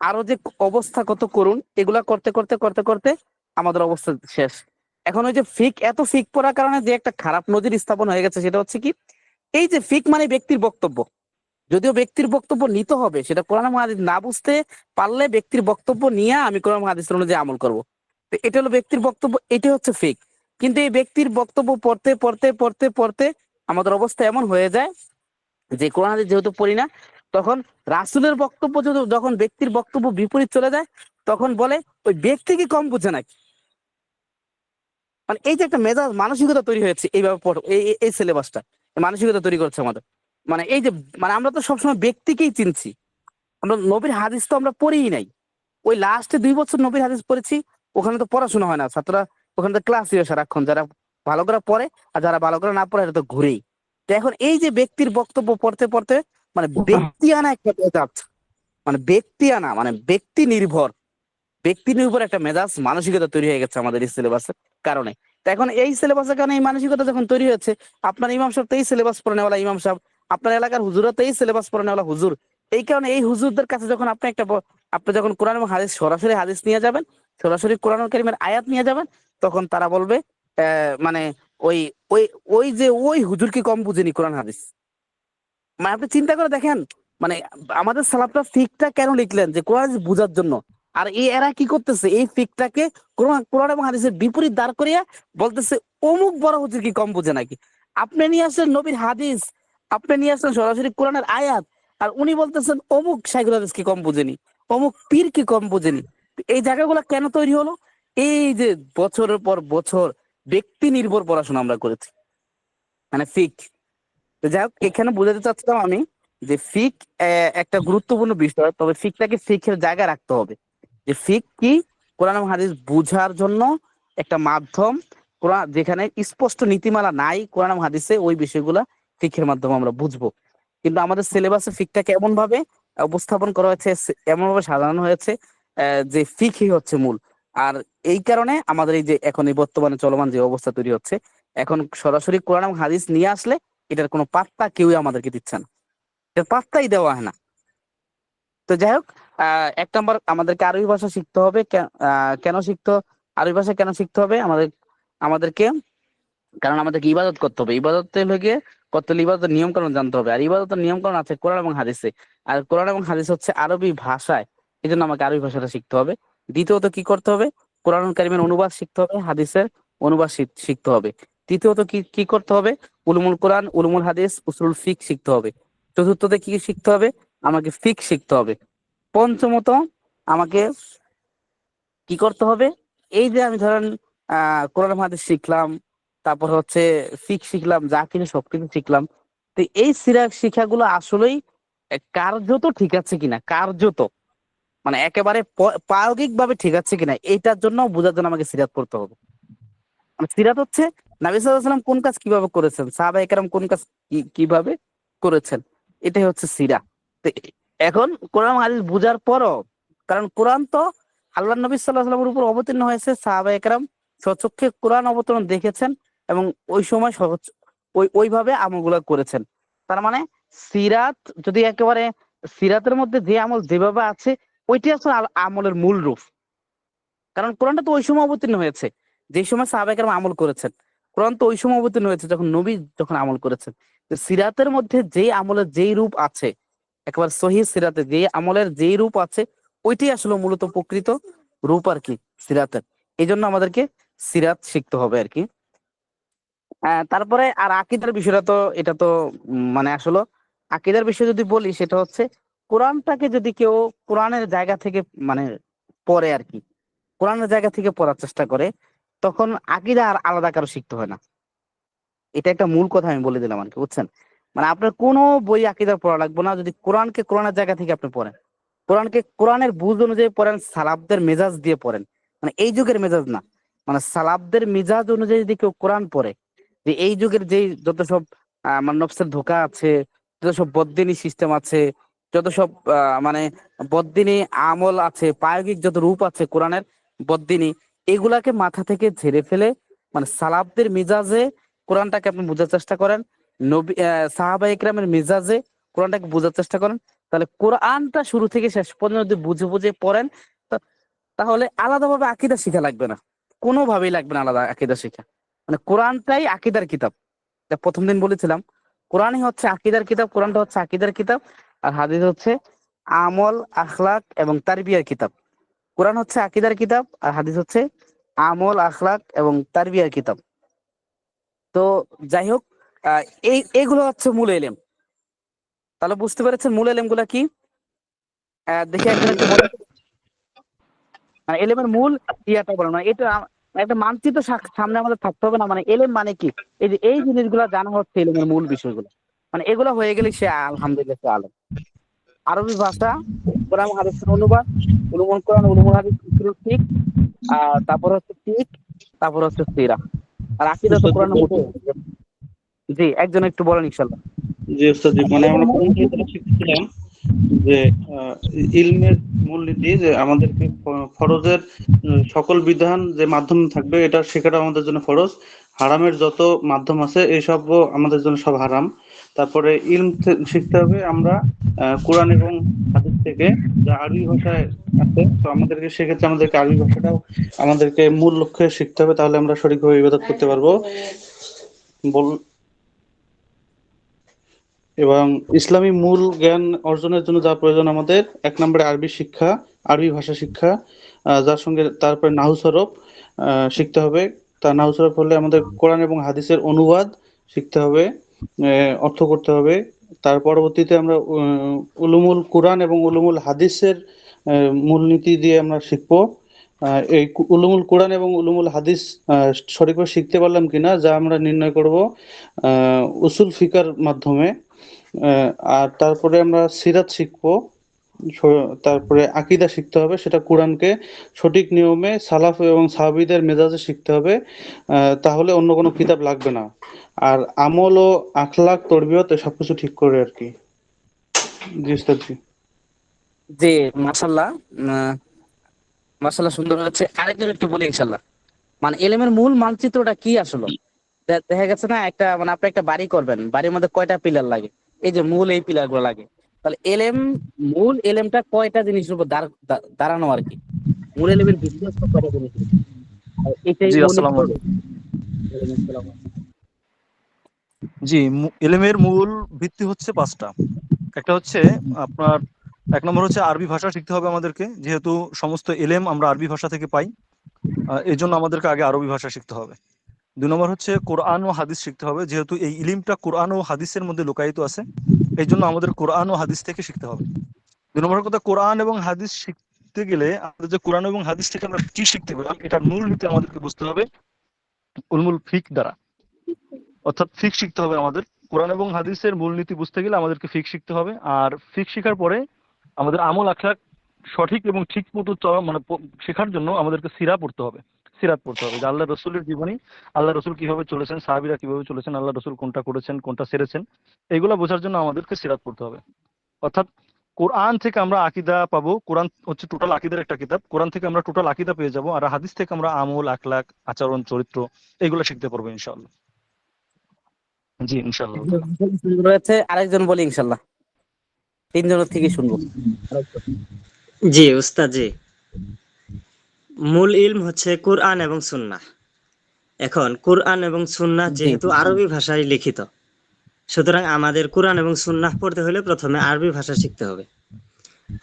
আরো যে অবস্থা কত করুন, এগুলা করতে করতে করতে করতে আমাদের অবস্থা শেষ। এখন ওই যে এত ফিক পড়ার কারণে যে একটা খারাপ নজির স্থাপন হয়ে গেছে, সেটা হচ্ছে কি, এই যে ফিক মানে ব্যক্তির বক্তব্য, যদিও ব্যক্তির বক্তব্য নিতে হবে, সেটা কোরআন এবং হাদিস না বুঝতে পারলে ব্যক্তির বক্তব্য নিয়ে আমি কোরআন এবং হাদিসের অনুযায়ী আমল করব। তো এটা হলো ব্যক্তির বক্তব্য, এটা হচ্ছে ফেক। কিন্তু এই ব্যক্তির বক্তব্য পড়তে পড়তে পড়তে পড়তে আমাদের অবস্থা এমন হয়ে যায় যে কোরআন হাদিস যেহেতু পড়ি না, তখন রাসূলের বক্তব্য যখন ব্যক্তির বক্তব্য বিপরীত চলে যায়, তখন বলে ওই ব্যক্তি কি কম বুঝে নাকি। মানে এই যে একটা মেজাজ মানসিকতা তৈরি হয়েছে, এইভাবে পড়ো, এই সিলেবাসটা মানসিকতা তৈরি করছে আমাদের। মানে এই যে, মানে আমরা তো সবসময় ব্যক্তিকেই চিনছি, আমরা নবীর হাদিস তো আমরা পড়িই নাই। ওই লাস্টে 2 বছর নবীর হাদিস পড়েছি, ওখানে তো পড়াশোনা হয় না, ছাত্ররা ওখানে তো ক্লাসই হয় সারাক্ষণ, যারা ভালো করে পড়ে, আর যারা ভালো করে না পড়ে এটা তো ঘুরেই। তো এখন এই যে ব্যক্তির বক্তব্য পড়তে পড়তে, মানে ব্যক্তি আনা একটা মেজাজ, মানে ব্যক্তি আনা মানে ব্যক্তি নির্ভর একটা মেজাজ মানসিকতা তৈরি হয়ে গেছে আমাদের এই সিলেবাসের কারণে। তো এখন এই সিলেবাসের কারণে এই মানসিকতা যখন তৈরি হয়েছে, আপনার ইমাম সাহেব তো এই সিলেবাস পড়ানেওয়ালা ইমাম সাহেব, আপনার এলাকার হুজুরা তো এই সিলেবাস পড়ানেওয়ালা হুজুর। এই কারণে এই হুজুরদের কাছে যখন আপনি যখন কোরআন এবং হাদিস, সরাসরি হাদিস নিয়ে যাবেন, সরাসরি কোরআন কারীমের আয়াত নিয়ে যাবেন, তখন তারা বলবে মানে ওই ওই ওই যে ওই হুজুর কি কম বুঝেনি কোরআন হাদিস। মানে আপনি চিন্তা করে দেখেন, মানে আমাদের সালাফরা ফিকটা কেন লিখলেন? যে কোরআন হাদিস বুঝার জন্য। আর এরা কি করতেছে, এই ফিকটাকে কোরআন এবং হাদিসের বিপরীত দাঁড় করিয়া বলতেছে অমুক বড় হুজুর কি কম বোঝে নাকি। আপনি নিয়ে আসলেন নবীর হাদিস, আপনি নিয়ে আসলেন সরাসরি কোরআনের আয়াত, আর উনি বলতেছেন অমুক শাইখুল হাদিস কি কম বোঝেনি, অমুক পীর কি কম বোঝেনি। এই জায়গাগুলো কেন তৈরি হলো? এই যে বছরের পর বছর ব্যক্তি নির্ভর পড়াশোনা আমরা করেছি, মানে ফিক। তো যাই হোক, এখানে বোঝাতে চাচ্ছিলাম আমি যে ফিক একটা গুরুত্বপূর্ণ বিষয়, তবে ফিকটাকে ফিকের জায়গায় রাখতে হবে। যে ফিক কি, কোরআন এবং হাদিস বুঝার জন্য একটা মাধ্যম। কোরআন যেখানে স্পষ্ট নীতিমালা নাই কোরআন এবং হাদিসে, ওই বিষয়গুলা ফিকের মাধ্যমে আমরা বুঝবো। কিন্তু আমাদের সিলেবাসে ফিকটাকে এমন ভাবে উপস্থাপন করা হয়েছে, এমন ভাবে সাজানো হয়েছে যে ফিকই হচ্ছে মূল। আর এই কারণে আমাদের এই যে এখন এই বর্তমানে চলমান যে অবস্থা তৈরি হচ্ছে, এখন সরাসরি কোরআন এবং হাদিস নিয়ে আসলে এটার কোনো পাত্তা কেউই আমাদেরকে দিচ্ছে না, এটার পাত্তাই দেওয়া হয় না। তো যাই হোক, 1 নম্বর আমাদেরকে আরবি ভাষা শিখতে হবে। কেন শিখতে, আরবি ভাষা কেন শিখতে হবে আমাদেরকে? কারণ আমাদেরকে ইবাদত করতে হবে। ইবাদতের লগে করতে হলে ইবাদতের নিয়ম কানুন জানতে হবে, আর ইবাদতের নিয়ম কানুন আছে কোরআন এবং হাদিসে। আর কোরআন এবং হাদিস হচ্ছে আরবি ভাষায়, এই জন্য আমাকে আরবি ভাষাটা শিখতে হবে। দ্বিতীয়ত কি করতে হবে? কোরআন কারিমের অনুবাদ শিখতে হবে, হাদিসের অনুবাদ শিখতে হবে। তৃতীয়ত কি কি করতে হবে? উলুমুল কোরআন, উলুমুল হাদিস, উসুলুল ফিক শিখতে হবে। চতুর্থতে কি শিখতে হবে? আমাকে ফিক শিখতে হবে। পঞ্চমত আমাকে কি করতে হবে? এই যে আমি ধরেন কোরআন হাদিস শিখলাম, তারপর হচ্ছে ফিক শিখলাম, যা কিছু সবকিছু শিখলাম, তো এই শিক্ষাগুলো আসলেই কার্যত ঠিক আছে কিনা, কার্যত মানে একেবারে প্রায়োগিক ভাবে ঠিক আছে কিনা, এইটার জন্য বোঝার জন্য আমাকে সিরাত পড়তে হবে। মানে সিরাত হচ্ছে নবী সাল্লাল্লাহু আলাইহি ওয়াসাল্লাম কোন কাজ কিভাবে করেছেন, সাহাবায়ে কেরাম কোন কাজ কিভাবে করেছেন, এটাই হচ্ছে সিরা। তো এখন কোরআন হাদিস বুঝার পরও, কারণ কোরআন তো আল্লাহ নবী সাল্লাল্লাহু আলাইহি ওয়াসাল্লামের উপর অবতীর্ণ হয়েছে, সাহাবায়ে কেরাম স্বচক্ষে কোরআন অবতরণ দেখেছেন এবং ওই সময় ওইভাবে আমলগুলো করেছেন। তার মানে সিরাত যদি একেবারে, সিরাতের মধ্যে যে আমল যেভাবে আছে ওইটি আসলে আমলের মূল রূপ। কারণ কোরআনটা তো ওই সময় অবতীর্ণ হয়েছে যে সময় সাহাবায়ে কেরাম আমল করেছেন। কোরআন তো ওই সময় অবতীর্ণ হয়েছে যখন নবী যখন আমল করেছেন। তো সিরাতের মধ্যে যেই আমলের যেই রূপ আছে, একেবারে সহিহ সিরাতে যেই আমলের যেই রূপ আছে, ওইটাই আসলে মূলত প্রকৃত রূপ আর কি সিরাতের। এই জন্য আমাদেরকে সিরাত শিখতে হবে আর কি। তারপরে আর আকীদার বিষয়টা তো, এটা তো মানে আসলে আকীদার বিষয় যদি বলি, সেটা হচ্ছে কোরআনটাকে যদি কেউ কোরআনের জায়গা থেকে মানে পড়ে আর কি, কোরআনের জায়গা থেকে পড়ার চেষ্টা করে, তখন আকীদা আর আলাদা কারো শিখতে হয় না। এটা একটা মূল কথা আমি বলে দিলাম আর কি, বুঝছেন? মানে আপনার কোনো বই আকীদা পড়া লাগবে না যদি কোরআনকে কোরআনের জায়গা থেকে আপনি পড়েন। কোরআনকে কোরআনের বুঝ অনুযায়ী পড়েন, সালাফদের মেজাজ দিয়ে পড়েন, মানে এই যুগের মেজাজ না, মানে সালাফদের মেজাজ অনুযায়ী যদি কেউ কোরআন পড়ে, যে এই যুগের যেই যত সব মানে নফসের ধোঁকা আছে, যত সব বদ্দিনী সিস্টেম আছে, যত সব মানে বদ্দিনী আমল আছে, প্রায়োগিক যত রূপ আছে কোরআনের বদ্দিনী, এগুলাকে মাথা থেকে ঝেড়ে ফেলে মানে সালাফদের মেজাজে কোরআনটাকে আপনি বোঝার চেষ্টা করেন, নবী সাহাবা ইকরামের মেজাজে কোরআনটাকে বোঝার চেষ্টা করেন, তাহলে কোরআনটা শুরু থেকে শেষ পর্যন্ত যদি বুঝে বুঝে পড়েন, তাহলে আলাদাভাবে আকীদা শিখা লাগবে না, কোনোভাবেই লাগবে না আলাদা আকীদা শিখা। মানে কোরআনটাই আকীদার কিতাব। এটা প্রথম দিন বলেছিলাম, কোরআনই হচ্ছে আকীদার কিতাব, কোরআনটা হচ্ছে আকীদার কিতাব, আর হাদিস হচ্ছে আমল, আখলাক এবং তারবিয়ার কিতাব। কোরআন হচ্ছে আকীদার কিতাব, আর হাদিস হচ্ছে আমল, আখলাক এবং তারবিয়ার কিতাব। তো যাই হোক, এইগুলো হচ্ছে মূল এলেম। তাহলে বুঝতে পেরেছেন মূল এলেম গুলা কি? দেখি একজন একটু বলেন তো। মানে এলেমের মূল ইয়াটা বলেন, মানে এটা একটা মানচিত্র সামনে আমাদের থাকতে হবে না, মানে এলেম মানে কি, এই যে এই জিনিসগুলো জানা হচ্ছে এলেমের মূল বিষয়গুলো। মানে এগুলো হয়ে গেলে সে আলহামদুলিল্লাহ সে আলেম। আরবি ভাষা, কোরআন হাদিসের অনুবাদ, উলুমুল কোরআন, উলুমুল হাদিস, উসুলুল ফিক, আর তারপর হচ্ছে ফিক, তারপর হচ্ছে সিরা, আর আকীদা তো উস্তাদ জি, কোরআনের মধ্যে। জি, একজন একটু বলেন ইনশাল্লাহ। জি উস্তাদ জি, মানে আমরা কোরআন থেকে যেটা শিখছিলাম যে ইলমের মূলনীতি, যে আমাদেরকে ফরজের সকল বিধান যে মাধ্যম থাকবে এটা শেখাটা আমাদের জন্য ফরজ। হারামের যত মাধ্যম আছে এইসবও আমাদের জন্য সব হারাম। তারপরে ইলম শিখতে হবে আমরা কোরআন এবং হাদিস থেকে, যা আরবি ভাষায় আছে। তো আমাদেরকে সেক্ষেত্রে আমাদেরকে আরবি ভাষাটাও আমাদেরকে মূল লক্ষ্যে শিখতে হবে, তাহলে আমরা সঠিকভাবে ইবাদত করতে পারবো। বল এবং ইসলামী মূল জ্ঞান অর্জনের জন্য যা প্রয়োজন আমাদের, 1 নম্বরে আরবি শিক্ষা, আরবি ভাষা শিক্ষা, যার সঙ্গে তারপরে নাহু সরফ শিখতে হবে। তার নাহু সরফ হলে আমাদের কোরআন এবং হাদিসের অনুবাদ শিখতে হবে, অর্থ করতে হবে। তার পরবর্তীতে আমরা উলুমুল কোরআন এবং উলুমুল হাদিসের মূলনীতি দিয়ে আমরা শিখবো। এই উলুমুল কোরআন এবং উলুমুল হাদিস সঠিকভাবে শিখতে পারলাম কিনা যা আমরা নির্ণয় করব উসুল ফিকার মাধ্যমে। আর তারপরে আমরা সিরাত শিখবো, তারপরে আকীদা শিখতে হবে, সেটা কোরআনকে সঠিক নিয়মে সালাফ এবং সাহাবীদের মেজাজে শিখতে হবে। তাহলে অন্য কোনো কিতাব লাগবে না। আর আমল ও আখলাক তরবিয়ত সবকিছু ঠিক করে আর কি। জি উস্তাদ জি। জি, মাশাল্লাহ। মাশাল্লাহ, সুন্দর হচ্ছে। আরেকজন একটু বলি ইনশাল্লাহ, মানে এলেমের মূল মানচিত্রটা কি আসলে? দেখা গেছে না, একটা মানে আপনি একটা বাড়ি করবেন, বাড়ির মধ্যে কয়টা পিলার লাগে? এই যে মূল এই পিলার গুলো লাগে। তাহলে মূল এলেমটা কয়টা জিনিসের উপর দাঁড়ানো আর কি? মূল এলেমের ভিত্তি হচ্ছে কয়টা জিনিসের উপর। আর এটাই জি, মৌলিক আসসালামু করে আলাইকুম। জি, এলেমের মূল ভিত্তি হচ্ছে 5টা। একটা হচ্ছে আপনার, 1 নম্বর হচ্ছে আরবি ভাষা শিখতে হবে আমাদেরকে, যেহেতু সমস্ত এলেম আমরা আরবি ভাষা থেকে পাই। এজন্য আমাদেরকে আগে আরবি ভাষা শিখতে হবে। 2 নম্বর হচ্ছে কোরআন ও হাদিস শিখতে হবে, যেহেতু এই ইলমটা কোরআন ও হাদিসের মধ্যে লুকায়িত আছে। এইজন্য আমাদের কোরআন ও হাদিস থেকে শিখতে হবে। 2 নম্বর কথা, কোরআন এবং হাদিস শিখতে গেলে আমাদের যে কোরআন এবং হাদিস থেকে আমরা কি শিখতে পেলাম, এটার মূল নীতি আমাদেরকে বুঝতে হবে উলমুল ফিক দ্বারা। অর্থাৎ ফিক শিখতে হবে আমাদের। কোরআন এবং হাদিসের মূলনীতি বুঝতে গেলে আমাদেরকে ফিক শিখতে হবে। আর ফিক শেখার পরে আমাদের আমল আখলাক সঠিক এবং ঠিক মতো শেখার জন্য আমাদেরকে সিরাত পড়তে হবে, যে আল্লাহ রসুলের জীবনী, আল্লাহ রসুল কিভাবে চলেছেন, সাহাবীরা কিভাবে চলেছেন, আল্লাহ রসুল কোনটা করেছেন, কোনটা সেরেছেন, এগুলা বোঝার জন্য আমাদেরকে সিরাত পড়তে হবে। অর্থাৎ কোরআন থেকে আমরা আকীদা পাবো। কোরআন হচ্ছে টোটাল আকীদার একটা কিতাব। কোরআন থেকে আমরা টোটাল আকীদা পেয়ে যাবো, আর হাদিস থেকে আমরা আমল আখলাক, আচরণ, চরিত্র এগুলো শিখতে পারবো ইনশাআল্লাহ। জি, ইনশাআল্লাহ তাআলা। রয়েছে। আরেকজন বলি ইনশাল্লাহ, তিনজনের থেকে শুনবো। জি উস্তাদ জি, মূল ইলম হচ্ছে কোরআন এবং সুন্নাহ। এখন কোরআন এবং সুন্নাহ জি যেহেতু আরবি ভাষায় লিখিত, সুতরাং আমাদের কোরআন এবং সুন্নাহ পড়তে হলে প্রথমে আরবি ভাষা শিখতে হবে।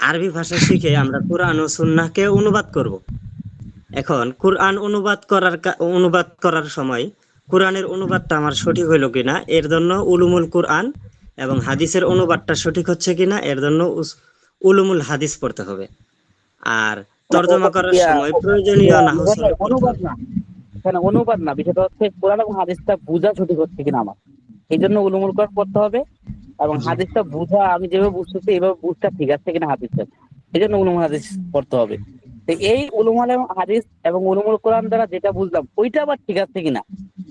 আরবি ভাষা শিখে আমরা কোরআন ও সুন্নাহকে অনুবাদ করব। এখন কোরআন অনুবাদ করার সময় কোরআনের অনুবাদটা আমার সঠিক হইল কিনা এর জন্য উলুমুল কোরআন এবং হাদিসের অনুবাদটা সঠিক হচ্ছে কিনা এর জন্য উলুমুল হাদিস পড়তে হবে। আর তর্জমা করার সময় প্রয়োজনীয় নাহু সরফ পড়তে অনুবাদ হবে। না, এখানে অনুবাদ না, বিষয়টা হচ্ছে কোরআন এবং হাদিসটা বোঝা সঠিক হচ্ছে কিনা আমার, এই জন্য উলুমুল কোরআন পড়তে হবে। এবং জি হাদিসটা বোঝা, আমি যেভাবে বুঝতেছি এইভাবে বুঝটা ঠিক আছে কিনা হাদিসটা, এই জন্য উলুমুল হাদিস পড়তে হবে। তো এই উলুমুল এবং হাদিস এবং উলুমুল কোরআন দ্বারা যেটা বুঝলাম ওইটা আবার ঠিক আছে কিনা,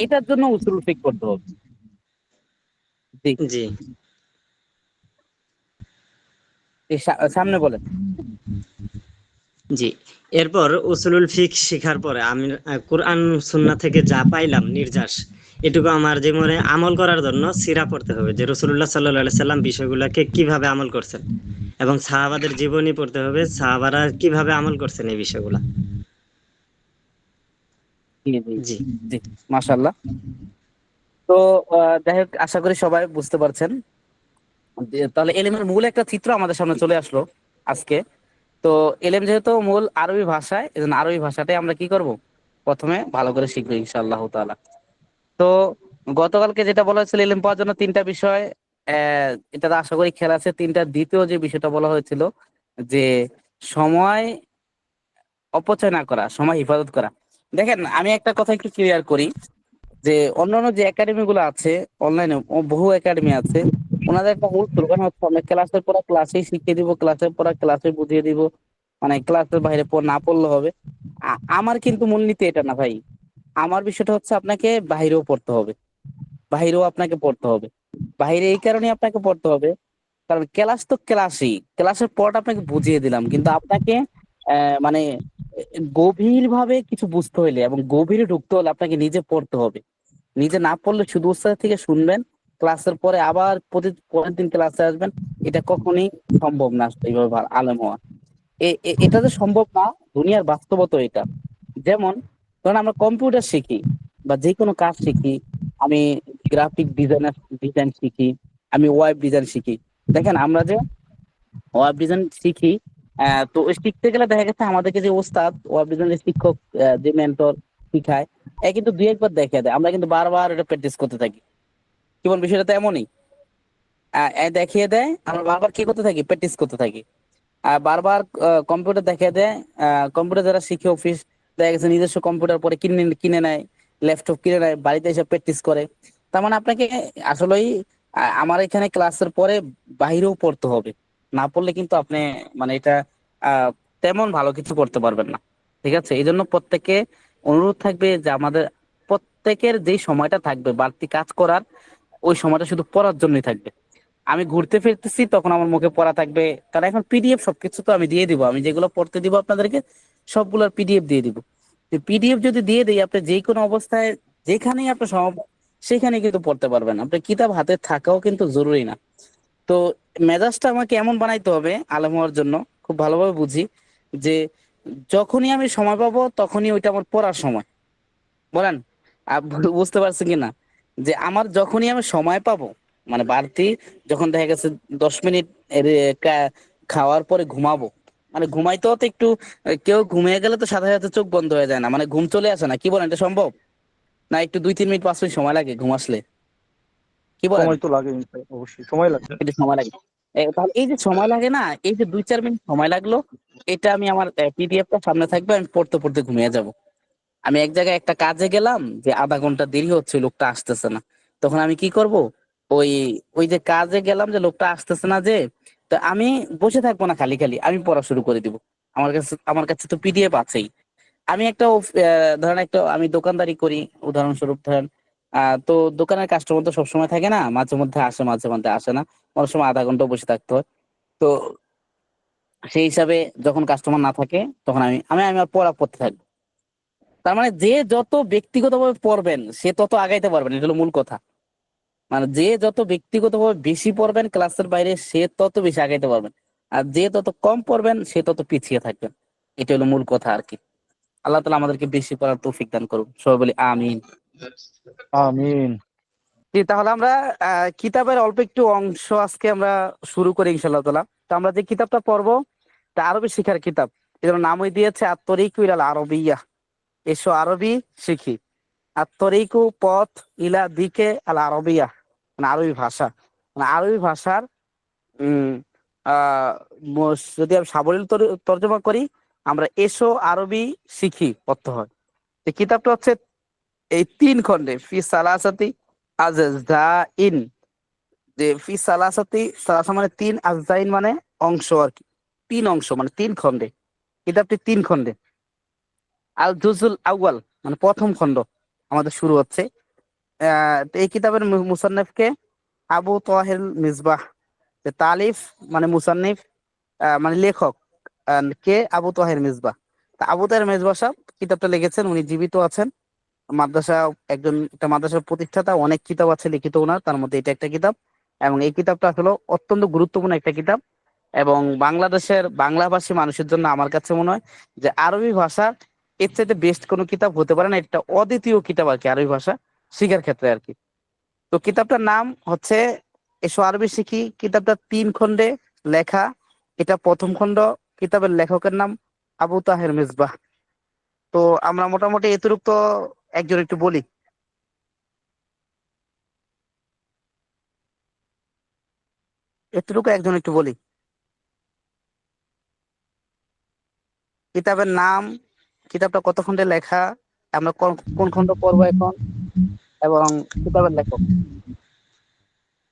এটার জন্য উসুল ফিক করতে হবে। জি, জি সামনে বলেন। জি, এরপর উসুলুল ফিক শেখার পরে আমি কোরআন সুন্নাহ থেকে যা পাইলাম নির্যাস, এটুকু আমার জীবনে আমল করার জন্য সিরা পড়তে হবে, যে রাসূলুল্লাহ সাল্লাল্লাহু আলাইহি সাল্লাম বিষয়গুলোকে কিভাবে আমল করছেন, এবং সাহাবাদের জীবনী পড়তে হবে, সাহাবারা কিভাবে আমল করছেন এই বিষয়গুলা। জি জি জি জি, মাশাআল্লাহ। তো যাই হোক, আশা করি সবাই বুঝতে পারছেন। তাহলে এলিমের মূল একটা চিত্র আমাদের সামনে চলে আসলো আজকে। তো এলেম যেহেতু মূল আরবি ভাষায়, এজন্য আরবি ভাষাটাই আমরা কি করব, প্রথমে ভালো করে শিখবো ইনশাআল্লাহ তাআলা। তো গতকালকে যেটা বলা হয়েছিল এলেম পাওয়ার জন্য 3টা বিষয়, এটা তো আশা করি খেয়াল আছে। দ্বিতীয় যে বিষয়টা বলা হয়েছিল যে সময় অপচয় না করা, সময় হেফাজত করা। দেখেন, আমি একটা কথা একটু ক্লিয়ার করি, যে অন্যান্য যে একাডেমি গুলো আছে, অনলাইনে বহু একাডেমি আছে, ওনাদের একটা মূল স্লোগান হচ্ছে আমরা ক্লাসের পড়া ক্লাসেই শিখিয়ে দিব, ক্লাসের পড়া ক্লাসে বুঝিয়ে দিব, মানে ক্লাসের বাইরে না পড়লে হবে। আমার কিন্তু মূলনীতি এটা না ভাই। আমার বিষয়টা হচ্ছে আপনাকে বাইরেও পড়তে হবে, বাইরেও আপনাকে পড়তে হবে। বাইরে এই কারণে আপনাকে পড়তে হবে, কারণ ক্লাস তো ক্লাসই, ক্লাসের পড়াটা আপনাকে বুঝিয়ে দিলাম, কিন্তু আপনাকে মানে গভীর ভাবে কিছু বুঝতে হইলে এবং গভীরে ঢুকতে হলে আপনাকে নিজে পড়তে হবে। নিজে না পড়লে শুধু উস্তাদ থেকে শুনবেন, ক্লাসের পরে আবার পরের দিন ক্লাসে আসবেন, এটা কখনোই সম্ভব না আসলে এইভাবে আলেম হওয়া। এটা যে সম্ভব না, দুনিয়ার বাস্তবতা এটা। যেমন ধরেন আমরা কম্পিউটার শিখি বা যে কোনো কাজ শিখি, আমি গ্রাফিক ডিজাইন শিখি, আমি ওয়েব ডিজাইন শিখি। দেখেন আমরা যে ওয়েব ডিজাইন শিখি, তো ওই শিখতে গেলে দেখা গেছে আমাদেরকে যে ওস্তাদ ও যে শিক্ষক, যে মেন্টর শিখায়, এ কিন্তু দুই একবার দেখে দেয়, আমরা কিন্তু বারবার এটা প্র্যাকটিস করতে থাকি। কি বল, বিষয়টা তো এমনই। এ দেখিয়ে দেয়, আমরা বারবার কি করতে থাকি, প্র্যাকটিস করতে থাকি। আর বারবার কম্পিউটার দেখিয়ে দেয়। কম্পিউটার যারা শিখে অফিস, দেখা গেছে নিজস্ব কম্পিউটার পরে কিনে কিনে নেয়, ল্যাপটপ কিনে নেয়, বাড়িতে এসে প্র্যাকটিস করে। তার মানে আপনাকে আসলেই আমার এখানে ক্লাসের পরে বাইরেও পড়তে হবে। না পড়লে কিন্তু আপনি মানে এটা আহ তেমন ভালো কিছু করতে পারবেন না। ঠিক আছে, এই জন্য প্রত্যেককে অনুরোধ থাকবে যে আমাদের প্রত্যেকের যেই সময়টা থাকবে বাড়তি কাজ করার, ওই সময়টা শুধু পড়ার জন্যই থাকবে। আমি ঘুরতে ফিরতেছি তখন আমার মুখে পড়া থাকবে, কারণ এখন পিডিএফ সবকিছু তো আমি দিয়ে দিব, আমি যেগুলো পড়তে দিব আপনাদেরকে সবগুলোর পিডিএফ দিয়ে দিব। পিডিএফ যদি দিয়ে দিই, আপনি যে কোনো অবস্থায় যেখানেই আপনি সম্ভব সেখানে কিন্তু পড়তে পারবেন। আপনার কিতাব হাতে থাকাও কিন্তু জরুরি না। তো মেজাজটা আমাকে এমন বানাইতে হবে আলেম হওয়ার জন্য, খুব ভালোভাবে বুঝি যে যখনই আমি সময় পাবো তখনই ওইটা আমার পড়ার সময়। বলেন বুঝতে পারছেন কিনা, যে আমার যখনই আমি সময় পাবো, মানে বাড়তি যখন দেখা গেছে 10 মিনিট খাওয়ার পরে ঘুমাবো, মানে ঘুমাইতেও তো একটু কেউ ঘুমিয়ে গেলে তো সাথে সাথে চোখ বন্ধ হয়ে যায় না, মানে ঘুম চলে আসে না, কি বলেন, এটা সম্ভব? না একটু 2-3 মিনিট 5 মিনিট সময় লাগে ঘুম আসলে? কি বলেন? সময় তো লাগে, অবশ্যই সময় লাগে। একটু সময় লাগে। তাহলে এই যে সময় লাগে না, এই যে 2-4 মিনিট সময় লাগলো, এটা আমি আমার পিডিএফটা সামনে থাকবে, আমি পড়তে পড়তে ঘুমিয়ে যাব। আমি এক জায়গায় একটা কাজে গেলাম, যে আধা ঘন্টা দেরি হচ্ছে, লোকটা আসতেছে না, তখন আমি কি করব, ওই ওই যে কাজে গেলাম যে লোকটা আসতেছে না, যে তো আমি বসে থাকবো না খালি খালি, আমি পড়া শুরু করে দিব। আমার কাছে তো পিডিএফ আছেই। আমি একটা ধরেন একটা আমি দোকানদারি করি, উদাহরণস্বরূপ ধরেন, তো দোকানের কাস্টমার তো সবসময় থাকে না, মাঝে মধ্যে আসে মাঝে মধ্যে আসে না, অনেক সময় আধা ঘন্টা বসে থাকতে হয়। তো সেই হিসাবে যখন কাস্টমার না থাকে তখন আমি আমি আমার পড়া পড়তে থাকবো। তার মানে যে যত ব্যক্তিগতভাবে পড়বেন সে তত আগাইতে পারবেন, এটা হলো মূল কথা। মানে যে যত ব্যক্তিগতভাবে বেশি পড়বেন ক্লাসের বাইরে, সে তত বেশি আগাইতে পারবেন। আর যে তত কম পড়বেন সে তত পিছিয়ে থাকবেন। এটা হলো মূল কথা আর কি। আল্লাহ তাআলা আমাদেরকে বেশি পড়ার তৌফিক দান করুন, সবাই বলি আমিন। আমিন। জি, তাহলে আমরা কিতাবের অল্প একটু অংশ আজকে আমরা শুরু করি ইনশাআল্লাহ তাআলা। তো আমরা যে কিতাবটা পড়বো তা আরবি শিখার কিতাব। এর নামই দিয়েছে আত-তরিকু ইলাল আরবিয়্যাহ, এসো আরবি শিখি। আত-তরিকু পথ, ইলা দিকে, আল আরবিয়া মানে আরবি ভাষা, মানে আরবি ভাষার উম যদি আমি সাবলীল তর্জমা করি, আমরা এসো আরবি শিখি অর্থ হয়। এই কিতাবটা হচ্ছে এই 3 খণ্ডে, ফি সালাসাতি আজজাইন। যে ফি সালাসাতি, সালাসা মানে 3, আজজাইন মানে অংশ আর কি, 3 অংশ মানে 3 খণ্ডে। কিতাবটি 3 খণ্ডে। আল জুজুল আউয়াল মানে প্রথম খণ্ড আমাদের শুরু হচ্ছে। তো এই কিতাবের মুসান্নিফকে আবু তাহের মিসবাহ। যে তালিফ মানে মুসান্নিফ, মানে লেখক কে, আবু তাহের মিসবাহ। তা আবু তাহের মিসবাহ সাহেব কিতাবটা লিখেছেন, উনি জীবিত আছেন। মাদ্রাসা, একটা মাদ্রাসার প্রতিষ্ঠাতা, অনেক কিতাব আছে লিখিত ওনার, তার মধ্যে এটা একটা কিতাব। এবং এই কিতাবটা আসলে অত্যন্ত গুরুত্বপূর্ণ একটা কিতাব। এবং বাংলাদেশের বাংলাভাষী মানুষের জন্য আমার কাছে মনে হয় যে আরবি ভাষা এর চাইতে বেস্ট কোনো কিতাব হতে পারে না, এটা অদ্বিতীয় কিতাব আর কি আরবি ভাষা শিখার ক্ষেত্রে আর কি। তো কিতাবটার নাম হচ্ছে এসো আরবি শিখি। কিতাবটা 3 খণ্ডে লেখা। এটা প্রথম খণ্ড। কিতাবের লেখকের নাম আবু তাহের মিসবাহ। তো আমরা মোটামুটি এতটুক তো একজন একটু বলি, এতটুকু একজন একটু বলি। কিতাবের নাম, কিতাবটা কত খণ্ডে লেখা, আমরা কোন কোন খণ্ড পড়বো এখন, এবং কিতাবের লেখক।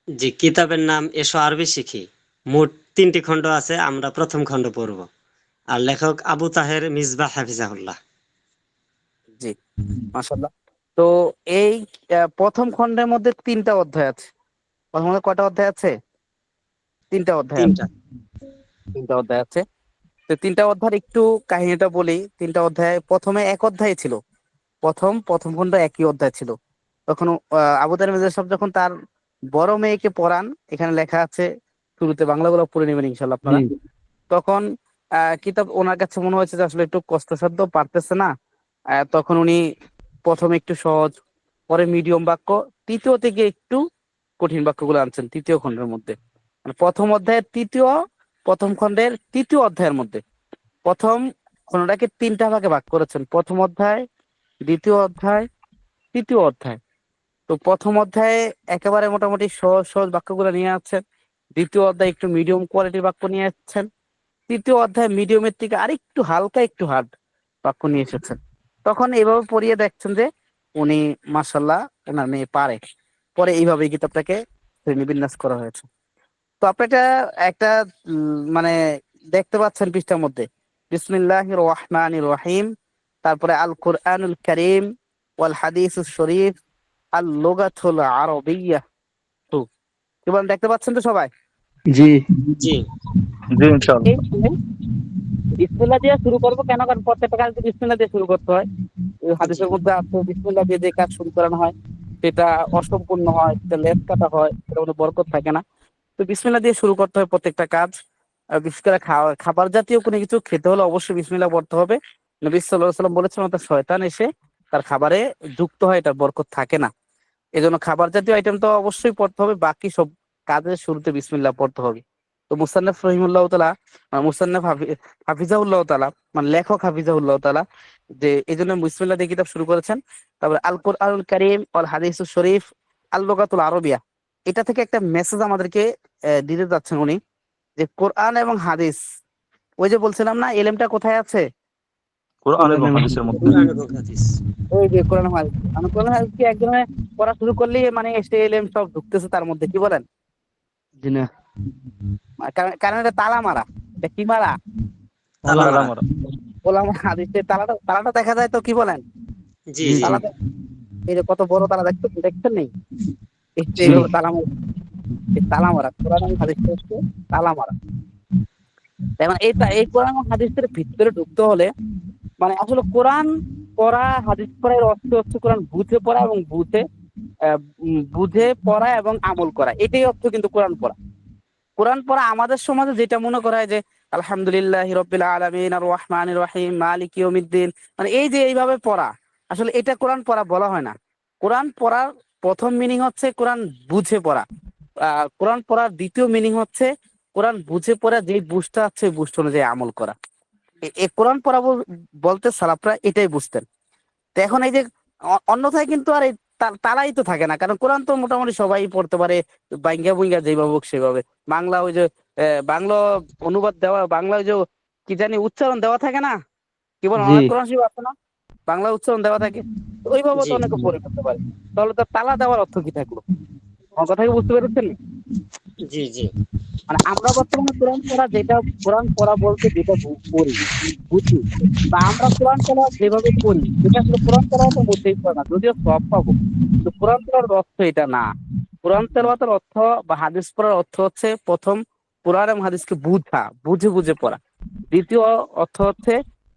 জি, কিতাবের নাম এসো আরবি শিখি। মোট 3টি খণ্ড আছে, আমরা প্রথম খণ্ড পড়ব। আর লেখক আবু তাহের মিসবাহ হাফিজাহুল্লাহ। জি, মাশাআল্লাহ। তো এই প্রথম খণ্ডের মধ্যে 3টা অধ্যায় আছে। প্রথম খণ্ডে কয়টা অধ্যায় আছে? 3টা অধ্যায় আছে। 3টা। 3টা অধ্যায় আছে। তো 3টা অধ্যায়ের একটু কাহিনীটা বলি। 3টা অধ্যায়, প্রথমে এক অধ্যায় ছিল। প্রথম খণ্ড একই অধ্যায় ছিল। তখন আবু তাহের মির্জা সাহেব যখন তার বড় মেয়েকে পড়ান, এখানে লেখা আছে, শুরুতে বাংলাগুলো পড়ে নেবেন ইনশাল্লাহ আপনারা। তখন কিতাব ওনার কাছে মনে হয়েছে যে আসলে একটু কষ্টসাধ্য, পারতেছে না। তখন উনি প্রথমে একটু সহজ, পরে মিডিয়াম বাক্য, তৃতীয় থেকে একটু কঠিন বাক্যগুলো আনছেন 3য় খণ্ডের মধ্যে। মানে প্রথম অধ্যায়ের 3য় প্রথম খণ্ডের 3য় অধ্যায়ের মধ্যে। প্রথম খণ্ডটাকে 3টা ভাগে ভাগ করেছেন, প্রথম অধ্যায়, দ্বিতীয় অধ্যায়, তৃতীয় অধ্যায়। তো প্রথম অধ্যায়ে একেবারে মোটামুটি সহজ সহজ বাক্যগুলো নিয়ে আসছেন, দ্বিতীয় অধ্যায় একটু মিডিয়াম কোয়ালিটির বাক্য নিয়ে আসছেন, তৃতীয় অধ্যায় মিডিয়ামের থেকে আরেকটু হালকা একটু হার্ড বাক্য নিয়ে এসেছেন। তখন এইভাবে পড়িয়ে দেখছেন যে উনি মাশাল্লাহ ওনার মেয়ে পারে। পরে এইভাবে এই কিতাবটাকে শ্রেণীবিন্যাস করা হয়েছে। তো আপনি এটা একটা মানে দেখতে পাচ্ছেন পৃষ্ঠার মধ্যে বিসমিল্লাহির রহমানির রহিম, তারপরে আল কোরআনুল কারীম ওয়াল হাদিসুস শরীফ আল লুগাতুল আরবিয়্যা। তো কি বলেন, দেখতে পাচ্ছেন তো সবাই? জি। জি জি ইনশাআল্লাহ। এই বিসমিল্লাহ দিয়ে শুরু করবো কেন, কারণ প্রত্যেকটা কাজ বিসমিল্লাহ দিয়ে শুরু করতে হয়। এই হাদিসের মধ্যে আছে বিসমিল্লাহ দিয়ে যে কাজ শুরু করানো হয় সেটা অসম্পূর্ণ হয়, সেটা লেস কাটা হয়, সেটা কোনো বরকত থাকে না। তো বিসমিল্লাহ দিয়ে শুরু করতে হয় প্রত্যেকটা কাজ। আর বিশেষ করে খাবার জাতীয় কোনো কিছু খেতে হলে অবশ্যই বিসমিল্লাহ পড়তে হবে। নবী সাল্লাল্লাহু আলাইহি ওয়াসাল্লাম বলেছেন অর্থাৎ শয়তান এসে তার খাবারে যুক্ত হয়, এটা বরকত থাকে না। এই জন্য খাবার জাতীয় আইটেম তো অবশ্যই পড়তে হবে, বাকি সব কাজের শুরুতে বিসমিল্লাহ পড়তে হবে। তো মুসান্নাফ রহিমুল্লাহ তাআলা, মুসান্নাফ হাফিজাহুল্লাহ তাআলা, মানে লেখক হাফিজাহুল্লাহ তাআলা, যে এই জন্য বিসমিল্লাহ দিয়ে কিতাব শুরু করেছেন। তারপরে আল কোরআনুল কারীম ওয়াল হাদিসুস শরীফ আল লুগাতুল আরবিয়া, এটা থেকে একটা মেসেজ আমাদেরকে দিতে যাচ্ছেন উনি, যে কোরআন এবং হাদিস, ওই যে বলছিলাম না এলেমটা কোথায় আছে, কোরআন এবং হাদিসের মধ্যে। কোরআন এবং হাদিস। ওই যে কোরআন হাদিস। মানে কোরআন হাদিস কি একজনে পড়া শুরু করলেই মানে সে এলেম সব ঢুকতেছে তার মধ্যে, কি বলেন? জি না। কারণ এটা তালা মারা, এটা কি মারা? তালা মারা। মারা। ওলামা হাদিসের তালাটা তালাটা দেখা যায় তো, কি বলেন? জি জি। জি তালাটা এই যে কত বড় তালা দেখছেন, দেখছেন নেই? জি। এইভাবে তালা মারা, এই তালা মারা কোরআন এবং হাদিসটা হচ্ছে তালা মারা। এখন এই কোরআন এবং হাদিসের ভিতরে ঢুকতে হলে মানে আসলে কোরআন পড়া, হাদিস পড়ার অর্থ হচ্ছে কোরআন বুঝে পড়া এবং বুঝে পড়া এবং আমল করা, এটাই অর্থ কিন্তু কোরআন পড়া। কোরআন পড়া আমাদের সমাজে যেটা মনে করা হয় যে আলহামদুলিল্লাহ রাব্বিল আলামিন আর রহমানির রহিম মালিক ইয়াউমিদ্দিন, মানে এই যে এইভাবে পড়া, আসলে এটা কোরআন পড়া বলা হয় না। কোরআন পড়ার প্রথম মিনিং হচ্ছে কোরআন বুঝে পড়া। কোরআন পড়ার দ্বিতীয় মিনিং হচ্ছে কোরআন বুঝে পড়া, যেই বুঝটা আছে ওই বুঝটা অনুযায়ী আমল করা। কোরআন পড়া বলতে সালাফরা এটাই বুঝতেন। তো এখন এই যে অন্যথায় কিন্তু আর এই তালাই তো থাকে না, কারণ কোরআন তো মোটামুটি সবাই পড়তে পারে, বাইঙ্গা বুইঙ্গা যেভাবে হোক সেভাবে। বাংলা ওই যে বাংলা অনুবাদ দেওয়া, বাংলা ওই যে কি জানি উচ্চারণ দেওয়া থাকে না, কি বল, জি। অনেক কোরআন শরীফ আছে না বাংলা উচ্চারণ দেওয়া থাকে, তো ওইভাবে তো জি অনেকে পড়ে করতে পারে। তাহলে তো তালা দেওয়ার অর্থ কি থাকলো? আমার কথা কি বুঝতে পেরেছেন? জি জি মানে আমরা বর্তমানে কোরআন পড়া, যেটা কোরআন পড়া বলতে যেটা পড়ি বুঝি, বা আমরা কোরআন তেলাওয়াত যেভাবে করি এটা আসলে কোরআন তেলাওয়াতের মধ্যেই পড়ে না, যদিও সব পাবো, কিন্তু কোরআন তেলাওয়াতের অর্থ এটা না। কোরআন তেলাওয়াতের অর্থ বা হাদিস পড়ার অর্থ হচ্ছে প্রথম কোরআন এবং হাদিসকে বুঝা, বুঝে বুঝে পড়া। দ্বিতীয় অর্থ হচ্ছে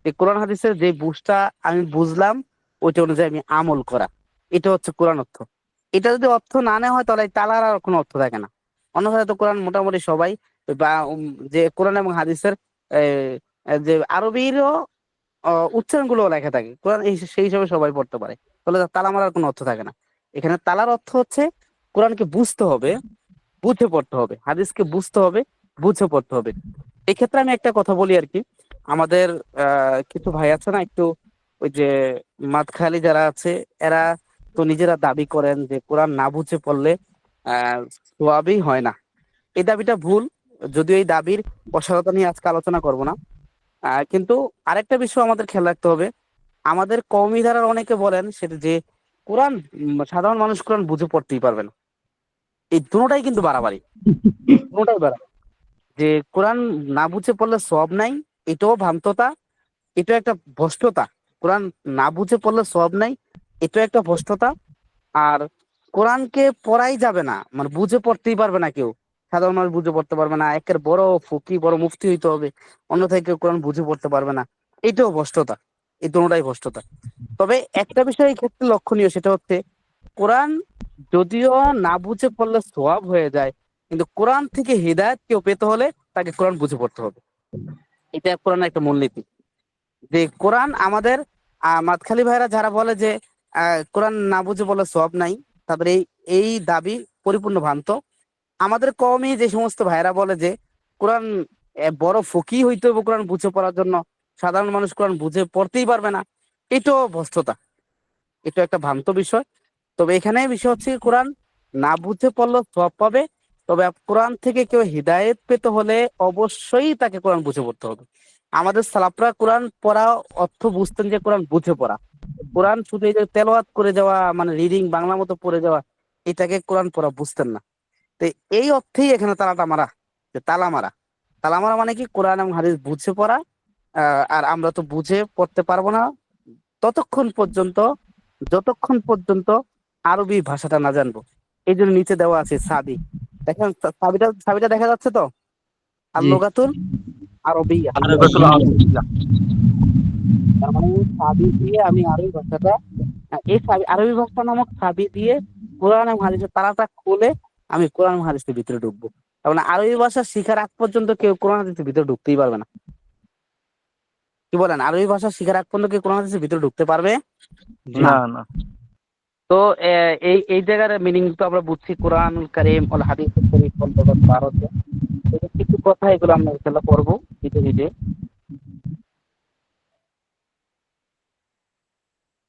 এই কোরআন হাদিসের যে বুঝটা আমি বুঝলাম ওইটা অনুযায়ী আমি আমল করা, এটা হচ্ছে কোরআন অর্থ। এটা যদি অর্থ না নেওয়া হয় তাহলে এই তালার আর কোনো অর্থ থাকে না। অন্যথায় তো কোরআন মোটামুটি সবাই বা যে কোরআন এবং হাদিসের যে আরবিরও উচ্চারণ গুলো লেখা থাকে, কোরআন সেই হিসাবে সবাই পড়তে পারে, তাহলে তালা মারার কোনো অর্থ থাকে না। এখানে তালার অর্থ হচ্ছে কোরআনকে বুঝতে হবে, বুঝে পড়তে হবে, হাদিসকে বুঝতে হবে, বুঝে পড়তে হবে। এক্ষেত্রে আমি একটা কথা বলি আর কি, আমাদের কিছু ভাই আছে না একটু ওই যে মাতখালি যারা আছে, এরা তো নিজেরা দাবি করেন যে কোরআন না বুঝে পড়লে সোয়াবই হয় না। এই দাবিটা ভুল, যদিও এই দাবির অসারতা নিয়ে আজকে আলোচনা করব না। কিন্তু আরেকটা বিষয় আমাদের খেয়াল রাখতে হবে, আমাদের কওমি ধারার অনেকে বলেন সেটা যে কোরআন সাধারণ মানুষ কোরআন বুঝে পড়তেই পারবে না। এই দুটোটাই কিন্তু বাড়াবাড়ি, দুটোটাই বাড়াবাড়ি। যে কোরআন না বুঝে পড়লে সওয়াব নাই, এটাও ভ্রান্ততা, এটাও একটা ভ্রষ্টতা। কোরআন না বুঝে পড়লে সওয়াব নাই, এটাও একটা ভ্রষ্টতা। আর কোরআনকে পড়াই যাবে না, মানে বুঝে পড়তেই পারবে না কেউ, সাধারণ মানুষ বুঝে পড়তে পারবে না, একের বড় ফকি বড় মুফতি হইতে হবে, অন্যথায় কেউ কোরআন বুঝে পড়তে পারবে না, এইটাও ভ্রষ্টতা। এই দুটোটাই ভ্রষ্টতা। তবে একটা বিষয় এই ক্ষেত্রে লক্ষণীয়, সেটা হচ্ছে কোরআন যদিও না বুঝে পড়লে সওয়াব হয়ে যায়, কিন্তু কোরআন থেকে হিদায়াত কেউ পেতে হলে তাকে কোরআন বুঝে পড়তে হবে। এটা কোরআনের একটা মূলনীতি, যে কোরআন আমাদের মাতখালি ভাইরা যারা বলে যে কোরআন না বুঝে বলে সওয়াব নাই, তাদের এই এই দাবি পরিপূর্ণ ভ্রান্ত। আমাদের কওমি যে সমস্ত ভাইরা বলে যে কোরআন বড় ফকি হইতে হবে কোরআন বুঝে পড়ার জন্য, সাধারণ মানুষ কোরআন বুঝে পড়তেই পারবে না, এটাও ভ্রষ্টতা, এটা একটা ভ্রান্ত বিষয়। তবে এখানে বিষয় হচ্ছে কোরআন না বুঝে পড়লেও সওয়াব পাবে। তবে কোরআন থেকে কেউ হিদায়েত পেতে হলে অবশ্যই তাকে কোরআন বুঝে পড়তে হবে। আমাদের সালাফরা কোরআন পড়া অর্থ বুঝতেন যে কোরআন বুঝে পড়া। কোরআন শুধু এই যে তেলাওয়াত করে যাওয়া, মানে রিডিং বাংলা মতো পড়ে যাওয়া, এটাকে কোরআন পড়া বুঝতেন না। তো এই অর্থেই এখানে তালাটা মারা, যে তালা মারা। তালা মারা মানে কি, কোরআন এবং হাদিস বুঝে পড়া। আর আমরা তো বুঝে পড়তে পারবো না ততক্ষণ পর্যন্ত, যতক্ষণ পর্যন্ত আরবি ভাষাটা না জানবো। এই জন্য নিচে দেওয়া আছে সাবি, দেখেন সাবিটা দেখা যাচ্ছে তো, আর জি। লোগাতুল আরবিয়া। তার মানে সাবি দিয়ে আমি আরবি ভাষাটা, এই আরবি ভাষা নামক সাবি দিয়ে কোরআন এবং হাদিসের তালাটা খুলে আমি কোরআন এবং হাদিসের ভিতরে ঢুকবো। তার মানে আরবি ভাষা শিখার আগ পর্যন্ত কেউ কোরআন হাদিসের ভিতরে ঢুকতেই পারবে না। কি বলেন, আরবি ভাষা শিখার আগ পর্যন্ত কেউ কোরআন হাদিসের ভিতরে ঢুকতে পারবে না? না না। তো এই এই জায়গার মিনিং তো আমরা বুঝছি, কোরআনুল কারীম ওয়াল হাদিসুল শরীফ অন্তর্গত 12তে। তো কিছু কথা এগুলো আমরা ইনশাআল্লাহ পড়বো ধীরে ধীরে।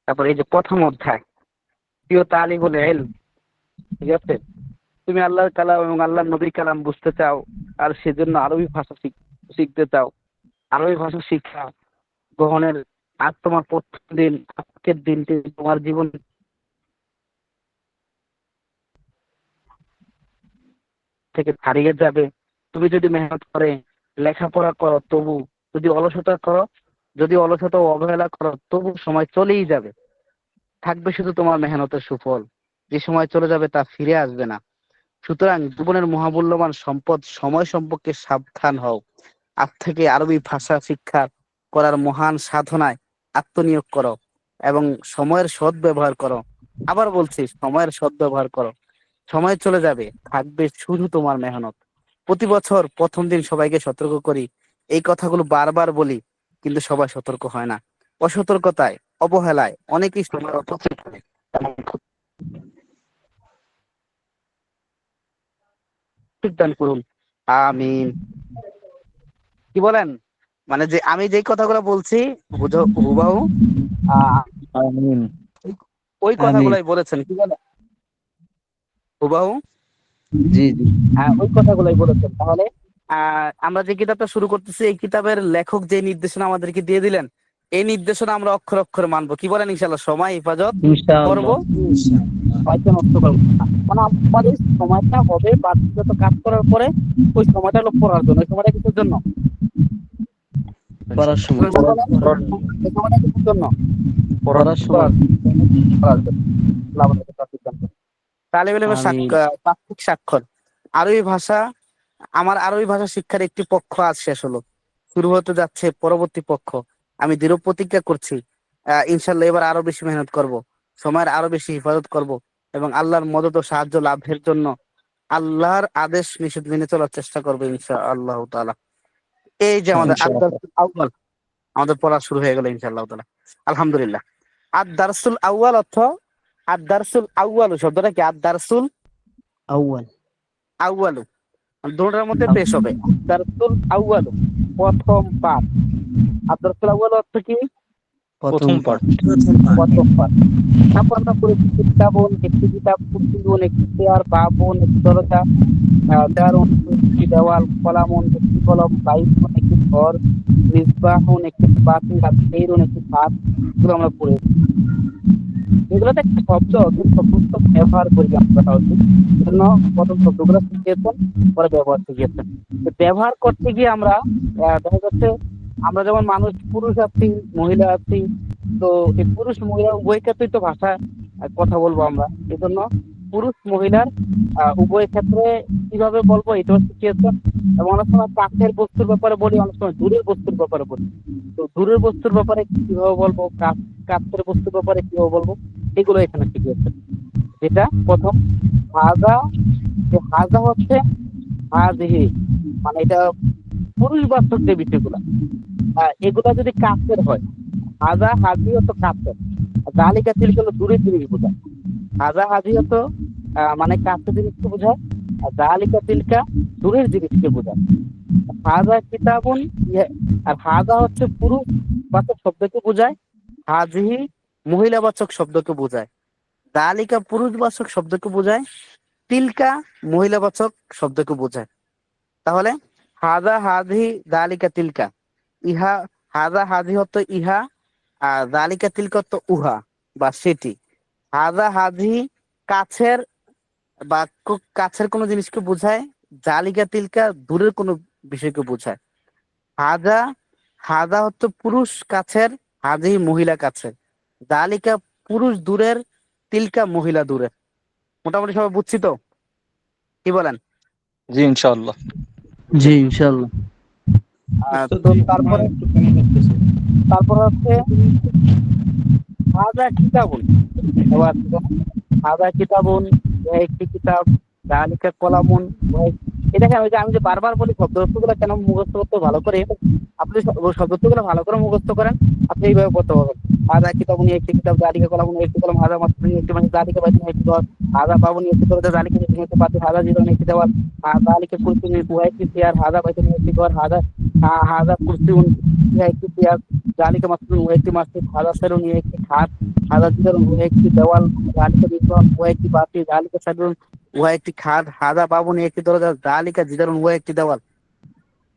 তারপর এই যে প্রথম অধ্যায়, প্রিয় তালিবুল ইলম, ঠিক আছে? তুমি আল্লাহর কালাম এবং আল্লাহর নবীর কালাম বুঝতে চাও, আর সেজন্য আরবি ভাষা শিখতে চাও। আরবি ভাষা শিক্ষা গ্রহণের আজ তোমার প্রথম দিন, আজকের দিনটি তোমার জীবন থেকে হারিয়ে যাবে। তুমি যদি মেহনত করে লেখাপড়া করো তবু, যদি অলসতা করো, যদি অলসতা ও অবহেলা করো তবু সময় চলেই যাবে। থাকবে শুধু তোমার মেহনতের সুফল, যে সময় চলে যাবে তা ফিরে আসবে না। সুতরাং জীবনের মহামূল্যবান সম্পদ সময় সম্পর্কে সাবধান হও। আজ থেকে আরবি ভাষা শিক্ষা করার মহান সাধনায় আত্মনিয়োগ করো এবং সময়ের সদ্ব্যবহার করো। আবার বলছি, সময়ের সদ্ব্যবহার করো। সময় চলে যাবে, থাকবে শুধু তোমার মেহনত। প্রতি বছর প্রথম দিন সবাইকে সতর্ক করি, এই কথাগুলো বারবার বলি, কিন্তু সবাই সতর্ক হয় না। অসতর্কতায়, অবহেলায় অনেকেই সময় অপচয় করে। ঠিক দান করুন, আমিন। কি বলেন, মানে যে আমি যেই কথাগুলো বলছি হুবাহু আহ আমিন। ওই আমিন। কথাগুলাই বলেছেন, কি বলেন, হুবাহু জি জি। হ্যাঁ ওই কথাগুলাই বলেছেন। তাহলে আমরা যে কিতাবটা শুরু করতেছি, এই কিতাবের লেখক যে নির্দেশনা আমাদেরকে দিয়ে দিলেন, এই নির্দেশনা আমরা অক্ষর অক্ষরে মানবো। কি বলেন, ইনশাআল্লাহ সময় হেফাজত করবো, সময়কে নষ্ট করবো না। মানে আমাদের সময়টা হবে বাধ্যগত কাজ করার পরে, ওই সময়টা হলো পড়ার জন্য। ওই সময়টা কিসের জন্য? পড়ার সময়। ওই সময়টা কিসের জন্য? পড়ার সময়। পড়ার জন্য। আল্লাহ আমাদেরকে তৌফিক দান করুন। তালিবুল ইলমের আমিন। পাক্ষিক স্বাক্ষর। আরবি ভাষা, আমার আরবি ভাষা শিক্ষার একটি পক্ষ আজ শেষ হলো, শুরু হতে যাচ্ছে পরবর্তী পক্ষ। আমি দৃঢ় প্রতিজ্ঞা করছি, ইনশাল্লাহ এবার আরো বেশি মেহনত করব, সময়ের আরো বেশি হিফাজত করব এবং আল্লাহর মদদ ও সাহায্য লাভের জন্য আল্লাহর আদেশ নিষেধ মেনে চলার চেষ্টা করবো ইনশাআল্লাহ তাআলা। এই যে আমাদের আদ-দারসুল আউয়াল, আমাদের পড়া শুরু হয়ে গেল ইনশাআল্লাহ তাআলা। আলহামদুলিল্লাহ। আদ-দারসুল আউয়াল অর্থ, আদ-দারসুল আউয়াল শব্দটা কি? আদ-দারসুল আউয়াল। আউয়ালু, দুটোর মধ্যে পেশ হবে। আদ-দারসুল আউয়ালু, প্রথম পাঠ। আদ-দারসুল আউয়াল অর্থ কি? প্রথম পাঠ। প্রথম পাঠ। তারপর আমরা পড়েছি কিতাবুন, একটি কিতাব, কুতুবুন একটি চেয়ার, বাবুন একটি দরজা, দারুন একটি দেওয়াল, কলামুন একটি কলম, বাইতুন একটি ঘর, মিসবাহুন একটি বাতি, হাতিরুন একটি হাত। এগুলো আমরা পড়েছি। এগুলোতে একটা শব্দ, শব্দ ব্যবহার করি আমরা, কথা হচ্ছে জন্য প্রথম শব্দগুলো শিখিয়েছেন, পরে ব্যবহার শিখিয়েছেন। তো ব্যবহার করতে গিয়ে আমরা দেখা যাচ্ছে, আমরা যেমন মানুষ, পুরুষ আছি, মহিলা আছি, তো এই পুরুষ মহিলা উভয় ক্ষেত্রেই তো ভাষা কথা বলবো আমরা। এই জন্য পুরুষ মহিলার উভয় ক্ষেত্রে কিভাবে বলবো এটাও শিখিয়েছেন। এবং অনেক সময় কাছের বস্তুর ব্যাপারে বলি, অনেক সময় দূরের বস্তুর ব্যাপারে বলি। তো দূরের বস্তুর ব্যাপারে কিভাবে বলবো, কাছের বস্তুর ব্যাপারে কিভাবে বলবো, এগুলো এখানে শিখিয়েছেন। যেটা প্রথম হাজা, যে হাজা হচ্ছে হাজিহি, মানে এটা পুরুষবাচক যে বিষয়গুলা, এগুলা যদি কাছের হয়, হাজা হাজি হতো কাছের, জালিকা তিলকা হলো দূরের জিনিস বোঝায়। হাজা হাজি হতো মানে কাছের জিনিসকে বোঝায়, আর জালিকা তিলকা দূরের জিনিসকে বোঝায়। হাজা কিতাবুন আর হাজা হচ্ছে পুরুষ বাচক শব্দকে বোঝায়, হাজিহি মহিলাবাচক শব্দকে বোঝায়, দালিকা পুরুষবাচক শব্দকে বোঝায়, তিলকা মহিলাবাচক শব্দকে বোঝায়। তাহলে হাজা হাজিহি দালিকা তিলকা, ইহা হাজা হাজি হতো ইহা, আর দালিকা তিলকা হতো উহা বা সেটি। হাজা হাজি কাছের বা কাছের কোনো জিনিসকে বোঝায়, জালিকা তিলকা দূরের কোনো বিষয়কে বোঝায়। হাজা হাজা হচ্ছে পুরুষ কাছের, হাজি মহিলা কাছের, দালিকা পুরুষ দূরের, তিলকা মহিলা দূরের। মোটামুটি সবাই বুঝছি তো, কি বলেন? জি ইনশাআল্লাহ। জি ইনশাআল্লাহ। উস্তাদ তো জি আমার তারপরে একটু কেমন লাগতেছে। তারপরে হচ্ছে হাজা কিতাবুন। এবার হাজা কিতাবুন, একটি কিতাব, জালিকা কলামুন। এই দেখেন, ওই যে আমি যে বারবার বলি শব্দগুলো কেন মুখস্থ করতে ভালো করে, আপনি শব্দগুলো ভালো করে মুখস্থ করেন, আপনি এইভাবে পড়তে পারবেন। হাজা কিতাবুন একটি কিতাব, জালিকা কলামুন একটি কলম, হাজা মাসুন একটি মানে, জালিকা বাইতুন একটি ঘর, হাজা বাবুন একটি দরজা, জালিকা নিচে একটি পাতি, হাজা জিরান একটি দেওয়াল, জালিকা কুরসি উহা একটি চেয়ার, হাজা বাইতুন একটি ঘর, হাজা কুরসি উহা একটি চেয়ার, জালিকা মাসুন উহা একটি মসজিদ, হাজা সেরুন ইহা একটি খাট, হাজা জিদারুন উহা একটি দেওয়াল, জালিকা নির্বাণ উহা একটি বাতি, জালিকা সাদরুন উহা একটি খাট, হাজা বাবুন একটি দরজা, জালিকা জিদারুন উহা একটি দেওয়াল।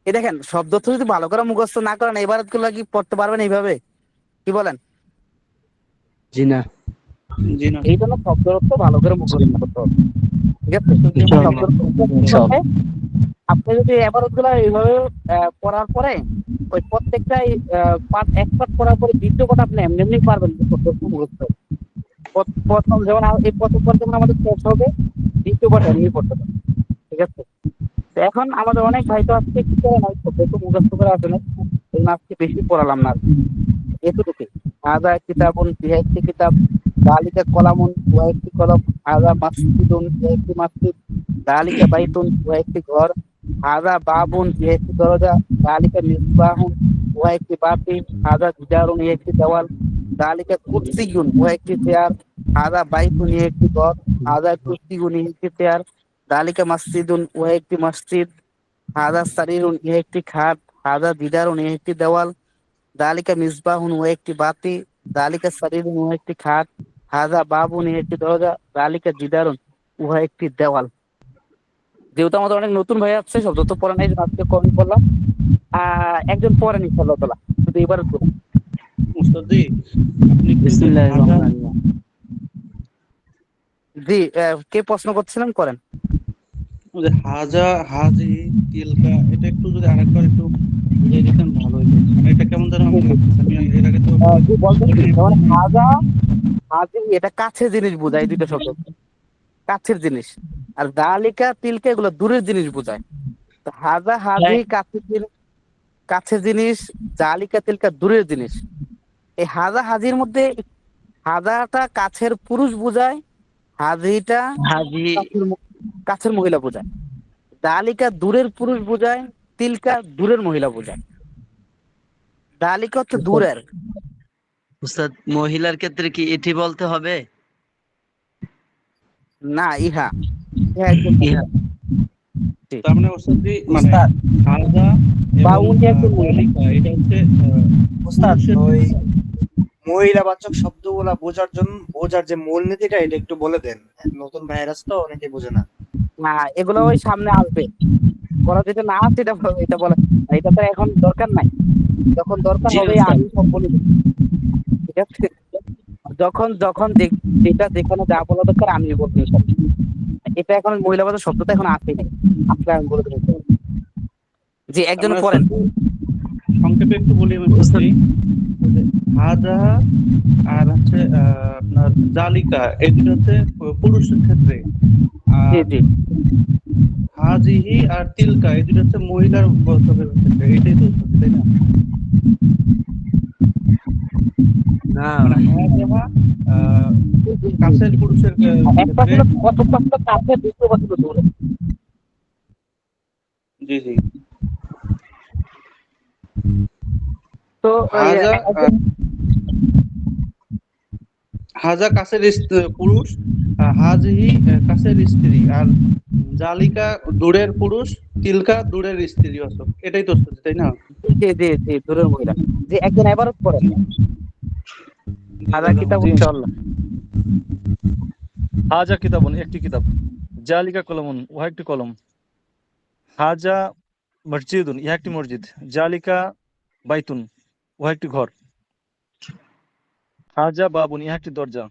এই দেখেন, শব্দ তো যদি ভালো করে মুখস্থ না করেন, এবার গুলো কি পড়তে পারবেন এইভাবে? কি বলেন? জি না। জি না। এই জন্য শব্দের অর্থ ভালো করে জি মুখস্থ না। করতে হবে, ঠিক আছে? উস্তাদ জি আমার ইনশাআল্লাহ। শব্দের অর্থ মুখস্থ করলে ইনশাআল্লাহ। আপনি যদি এবারত গুলো এইভাবে পড়ার পরে ওই প্রত্যেকটাই পার্ট এক পার্ট পড়ার পরে দ্বিতীয় পার্ট আপনি এমনি এমনি পারবেন যে শব্দ অর্থ মুখস্থ। প্রথম যেমন এই প্রথম পার্ট যেমন আমাদের শেষ হবে, দ্বিতীয় পার্ট এমনি পড়তে পারবেন, ঠিক আছে? তো এখন আমাদের অনেক ভাই তো আজকে কি করে নাই, শব্দ তো মুখস্থ করে আসে না, এই জন্য আজকে বেশি পড়ালাম না আর কি। এতটুকুই। হাজা কিতাবুন ফিহা একটি কিতাব, যালিকা কলামুন ওয়া একটি কলম, হাজা মাসজিদুন ইহা একটি মসজিদ, যালিকা বাইতুন ওয়া একটি ঘর, হাজা বাবুন ইহা একটি দরজা, যালিকা মিসবাহুন ওয়া একটি বাতি, হাজা জিদারুন ইহা একটি দেওয়াল, যালিকা কুরসিয়ুন ওয়া একটি চেয়ার, হাজা বাইতুন ইহা একটি ঘর, হাজা কুরসিয়ুন ইহা একটি চেয়ার, যালিকা মসজিদুন ওয়া একটি মসজিদ, হাজা সারিরুন ইহা একটি খাট, হাজা জিদারুন ইহা একটি দেওয়াল, দালিকা মিসবাহুন ও একটি বাতি, দালিকা সারিরুন ও একটি খাট, হাজা বাবুন এ একটি দরজা, দালিকা জিদারুন উহা একটি দেওয়াল। যেহেতু আমাদের অনেক নতুন ভাই আছে, শব্দ তো পড়া নাই, আজকে কমই পড়লাম। একজন পড়েন ইনশাআল্লাহ তাআলা, শুধু এবার করুন। উস্তাদ জি আপনি একটু যে বিসমিল্লাহির হাজা, রহমানির রহিম। জি, কে প্রশ্ন করছিলেন করেন। ওই যে হাজা হাজি তিলকা, এটা একটু যদি আরেকবার একটু বুঝিয়ে দিতেন ভালো হতো। মানে এটা কেমন যেন জি আমার জি, লাগতেছে, আমি এর আগে তো আসলে জি বলতেছি, পড়িনি যেমন প্রথমে। হাজা হাজি এটা কাছের জিনিস বোঝায়, এই দুইটা শব্দ কাছের জিনিস। আর দালিকা তিলকা এগুলো দূরের জিনিস বোঝায়। তো হাজা হাজি কাছের জিনিস, কাছের জিনিস, জালিকা তিলকা দূরের জিনিস। এই হাজা হাজির মধ্যে হাজাটা কাছের পুরুষ বোঝায়, হাজিটা হাজি কাছের কাছের মহিলা বোঝায়, দালিকা দূরের পুরুষ বোঝায়, তিলকা দূরের মহিলা বোঝায়। দালিকা হচ্ছে দূরের। উস্তাদ, মহিলার ক্ষেত্রে কি এটি বলতে হবে? না, ইহা ইহা একজন ইহা। মহিলা। জি। তার মানে উস্তাদ জি মানে উস্তাদ হাজা বা এবং উনি একজন মহিলা। জালিকা এটা হচ্ছে উস্তাদ পুরুষের ওই ক্ষেত্রে। মহিলাবাচক শব্দগুলা বোঝার যে মূলনীতিটা এটা একটু বলে দেন, নতুন ভাইরাস তো অনেকে বোঝে না। না, এগুলো ওই সামনে আসবে, করা যেটা না আছে এটা এটা বলে, এটা তো এখন দরকার নাই, যখন দরকার জি হবে উস্তাদ। আমি সব বলে দেবো, ঠিক আছে? যখন যখন যেটা যেখানে যা বলা দরকার আমি বলবো সব। এটা এখন মহিলাবাদের শব্দটা এখন আসেই নাই, আসলে আমি বলে দেবো। জি, তার একজন মানে পড়েন। উস্তাদ জি সংক্ষেপে একটু বলি আমি উস্তাদ উস্তাদ, জি, যে হাজা আর হচ্ছে আপনার জালিকা, এই দুটো হচ্ছে পুরুষের ক্ষেত্রে। জি আর জি, হাজিহি আর তিলকা এই দুটো হচ্ছে মহিলার বচকের ক্ষেত্রে। এইটাই তো উত্তর, তাই না? না মানে ভাই। হাজাহা আহ জি জি, জি, কাছের জি। পুরুষের একটা ক্ষেত্রে। ছিল কতটা ছিল কাছে, দ্বিতীয় ছিল দূরে। জি জি। তো হাজা একজন হাজা কাছের পুরুষ, হাজহি কাছের স্ত্রী, আর জালিকা দূরের পুরুষ, তিলকা দূরের স্ত্রী অশোক, এটাই তো হচ্ছে, তাই না? জি জি জি, দূরের মহিলা। যে একজন এবারত করেন হাজা কিতাব জি ইনশাআল্লাহ। হাজা কিতাবুন একটি কিতাব, জালিকা কলমুন উহা একটি কলম, হাজা মসজিদুন ইহা একটি মসজিদ, জালিকা বাইতুন উহা একটি ঘর, হাজা বাবুন ইহা একটি দরজা,